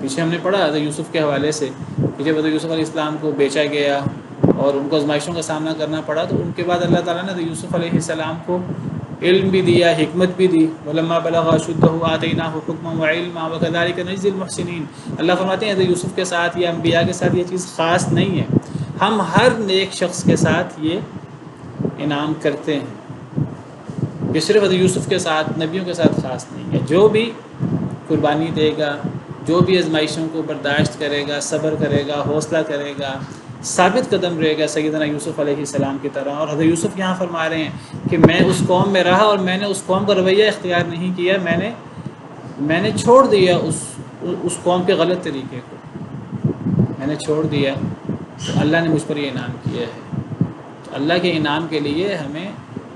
پیچھے ہم نے پڑھا حضرت یوسف کے حوالے سے کہ جب حضرت یوسف علیہ السلام کو بیچا گیا اور ان کو آزمائشوں کا سامنا کرنا پڑا تو ان کے بعد اللہ تعالیٰ نے حضرت یوسف علیہ السلام کو علم بھی دیا، حکمت بھی دی. وَلَمَّا بَلَغَ أَشُدَّهُ آتَيْنَاهُ حُكْمًا وَعِلْمًا وَكَذَلِكَ نَجْزِي الْمُحْسِنِينَ. اللہ فرماتے ہیں حضرت یوسف کے ساتھ یا انبیاء کے ساتھ یہ چیز خاص نہیں ہے، ہم ہر نیک شخص کے ساتھ یہ انعام کرتے ہیں. یہ صرف حضرت یوسف کے ساتھ، نبیوں کے ساتھ خاص نہیں ہے. جو بھی قربانی دے گا، جو بھی آزمائشوں کو برداشت کرے گا، صبر کرے گا، حوصلہ کرے گا، ثابت قدم رہے گا سیدنا یوسف علیہ السلام کی طرح. اور حضرت یوسف یہاں فرما رہے ہیں کہ میں اس قوم میں رہا اور میں نے اس قوم کا رویہ اختیار نہیں کیا، میں نے چھوڑ دیا اس قوم کے غلط طریقے کو، میں نے چھوڑ دیا. تو اللہ نے مجھ پر یہ انعام کیا ہے. تو اللہ کے انعام کے لیے ہمیں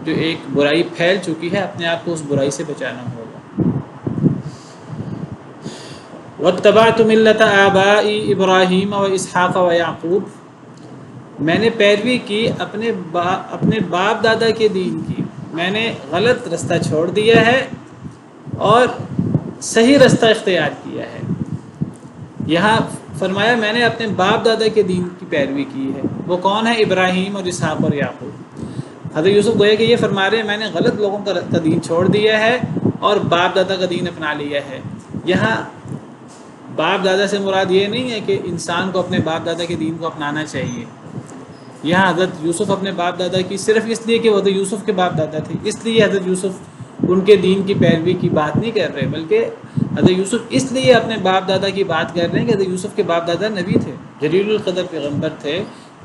جو ایک برائی پھیل چکی ہے اپنے آپ کو اس برائی سے بچانا ہوگا. وَاتَّبَعْتُ مِلَّةَ آبَائِي إِبْرَاهِيمَ وَإِسْحَاقَ وَيَعْقُوبَ. میں نے پیروی کی اپنے باپ دادا کے دین کی. میں نے غلط رستہ چھوڑ دیا ہے اور صحیح رستہ اختیار کیا ہے. یہاں فرمایا میں نے اپنے باپ دادا کے دین کی پیروی کی ہے. وہ کون ہے؟ ابراہیم اور اسحاق اور یعقوب. حضرت یوسف گویا کہ یہ فرما رہے ہیں میں نے غلط لوگوں کا دین چھوڑ دیا ہے اور باپ دادا کا دین اپنا لیا ہے. یہاں باپ دادا سے مراد یہ نہیں ہے کہ انسان کو اپنے باپ دادا کے دین کو اپنانا چاہیے. یہاں حضرت یوسف اپنے باپ دادا کی صرف اس لیے کہ وہ حضرت یوسف کے باپ دادا تھے اس لیے حضرت یوسف ان کے دین کی پیروی کی بات نہیں کر رہے، بلکہ حضرت یوسف اس لیے اپنے باپ دادا کی بات کر رہے ہیں کہ حضرت یوسف کے باپ دادا نبی تھے، جلیل القدر پیغمبر تھے.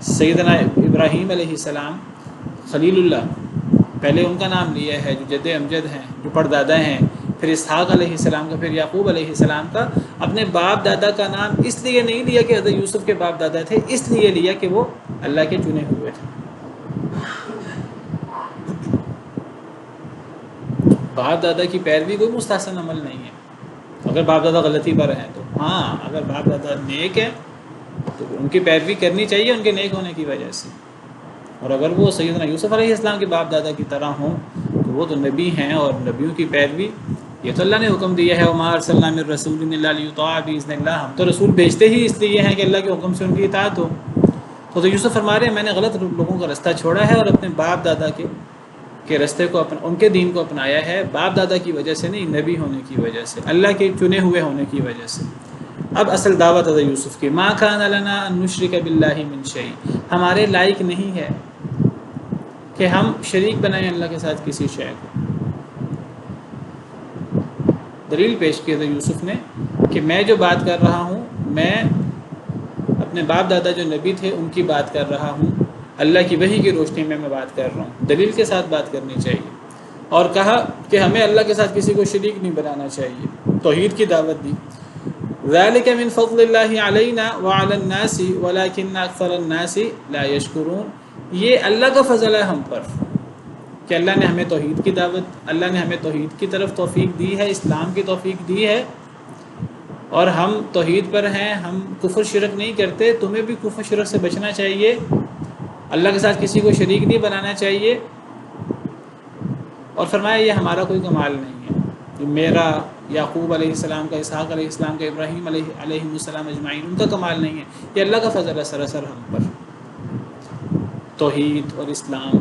سیدنا ابراہیم علیہ السلام خلیل اللہ، پہلے ان کا نام لیا ہے جو جد امجد ہیں، جو پردادا ہیں، پھر اسحاق علیہ السلام کا، پھر یعقوب علیہ السلام کا. اپنے باپ دادا کا نام اس لیے نہیں لیا کہ حضرت یوسف کے باپ دادا تھے، اس لیے لیا کہ وہ اللہ کے چنے ہوئے تھے. باپ دادا کی پیروی کوئی مستحسن عمل نہیں ہے اگر باپ دادا غلطی پر ہیں تو. ہاں اگر باپ دادا نیک ہیں تو ان کی پیروی کرنی چاہیے ان کے نیک ہونے کی وجہ سے. اور اگر وہ سیدنا یوسف علیہ السلام کے باپ دادا کی طرح ہوں تو وہ تو نبی ہیں، اور نبیوں کی پیروی یہ تو اللہ نے حکم دیا ہے وَمَا أَرْسَلْنَا مِن رَّسُولٍ إِلَّا لِيُطَاعَ بِإِذْنِ اللَّهِ. ہم تو رسول بھیجتے ہی اس لیے ہیں کہ اللہ کے حکم سے ان کی اطاعت ہو. تو یوسف فرما رہے ہیں میں نے غلط لوگوں کا رستہ چھوڑا ہے اور اپنے باپ دادا کے رستے کو ان کے دین کو اپنایا ہے، باپ دادا کی وجہ سے نہیں، نبی ہونے کی وجہ سے، اللہ کے چنے ہوئے ہونے کی وجہ سے. اب اصل دعوت حضرت یوسف کی مَا كَانَ لَنَا أَن نُشْرِكَ بِاللَّهِ مِن شَيْءٍ. ہمارے لائق نہیں ہے کہ ہم شریک بنائیں اللہ کے ساتھ کسی شے کو. دلیل پیش کی حضرت یوسف نے کہ میں جو بات کر رہا ہوں میں اپنے باپ دادا جو نبی تھے ان کی بات کر رہا ہوں، اللہ کی وحی کی روشنی میں بات کر رہا ہوں. دلیل کے ساتھ بات کرنی چاہیے. اور کہا کہ ہمیں اللہ کے ساتھ کسی کو شریک نہیں بنانا چاہیے. توحید کی دعوت دی. ذَلِكَ مِن فَضْلِ اللَّهِ عَلَيْنَا وَعَلَى النَّاسِ وَلَكِنَّ أَكْثَرَ النَّاسِ لَا يَشْكُرُونَ. یہ اللہ کا فضل ہے ہم پر کہ اللہ نے ہمیں توحید کی دعوت، اللہ نے ہمیں توحید کی طرف توفیق دی ہے، اسلام کی توفیق دی ہے اور ہم توحید پر ہیں، ہم کفر شرک نہیں کرتے. تمہیں بھی کفر شرک سے بچنا چاہیے، اللہ کے ساتھ کسی کو شریک نہیں بنانا چاہیے. اور فرمایا یہ ہمارا کوئی کمال نہیں ہے، یہ میرا، یعقوب علیہ السلام کا، اسحاق علیہ السلام کا، ابراہیم علیہ السلام اجمعین ان کا کمال نہیں ہے، یہ اللہ کا فضل ہے سراسر ہم پر. توحید اور اسلام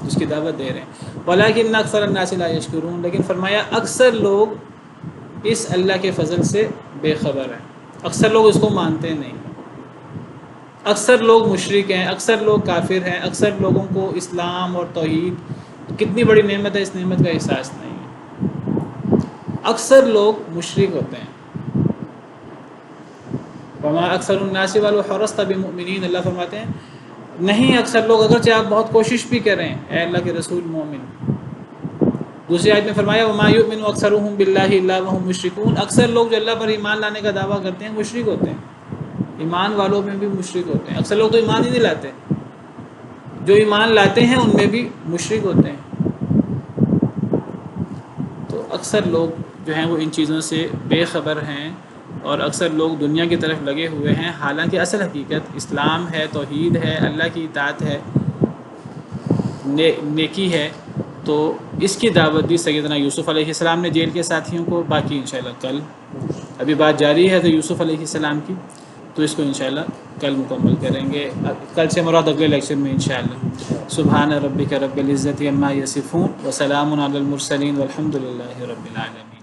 جس کی دعوت دے رہے ہیں. وَلَٰكِنَّ أَكْثَرَ النَّاسِ لَا يَشْكُرُونَ. لیکن فرمایا اکثر لوگ اس اللہ کے فضل سے بے خبر ہیں، اکثر لوگ اس کو مانتے نہیں، اکثر لوگ مشرک ہیں، اکثر لوگ کافر ہیں، اکثر لوگوں کو اسلام اور توحید کتنی بڑی نعمت ہے اس نعمت کا احساس نہیں ہے. اکثر لوگ مشرک ہوتے ہیں. وَمَا أَكْثَرُ النَّاسِ وَلَوْ حَرَصْتَ بِمُؤْمِنِينَ. اللہ فرماتے ہیں نہیں اکثر لوگ اگرچہ آپ بہت کوشش بھی کریں اے اللہ کے رسول مومن. دوسری آیت میں فرمایا وَمَا يُؤْمِنُ أَكْثَرُهُم بِاللَّهِ إِلَّا وَهُم مُشْرِكُونَ. اکثر لوگ جو اللہ پر ایمان لانے کا دعویٰ کرتے ہیں مشرک ہوتے ہیں، ایمان والوں میں بھی مشرک ہوتے ہیں. اکثر لوگ تو ایمان ہی نہیں لاتے، جو ایمان لاتے ہیں ان میں بھی مشرک ہوتے ہیں. تو اکثر لوگ جو ہیں وہ ان چیزوں سے بے خبر ہیں، اور اکثر لوگ دنیا کی طرف لگے ہوئے ہیں، حالانکہ اصل حقیقت اسلام ہے، توحید ہے، اللہ کی اطاعت ہے، نیکی ہے۔ تو اس کی دعوت دی سیدنا یوسف علیہ السلام نے جیل کے ساتھیوں کو، باقی انشاءاللہ کل ابھی بات جاری ہے تو یوسف علیہ السلام کی، تو اس کو انشاءاللہ کل مکمل کریں گے، کل سے مراد اگلے لیکچر میں انشاءاللہ۔ سبحان ربک رب العزت عما یصفون وسلام علی المرسلین والحمد للہ رب العالمین۔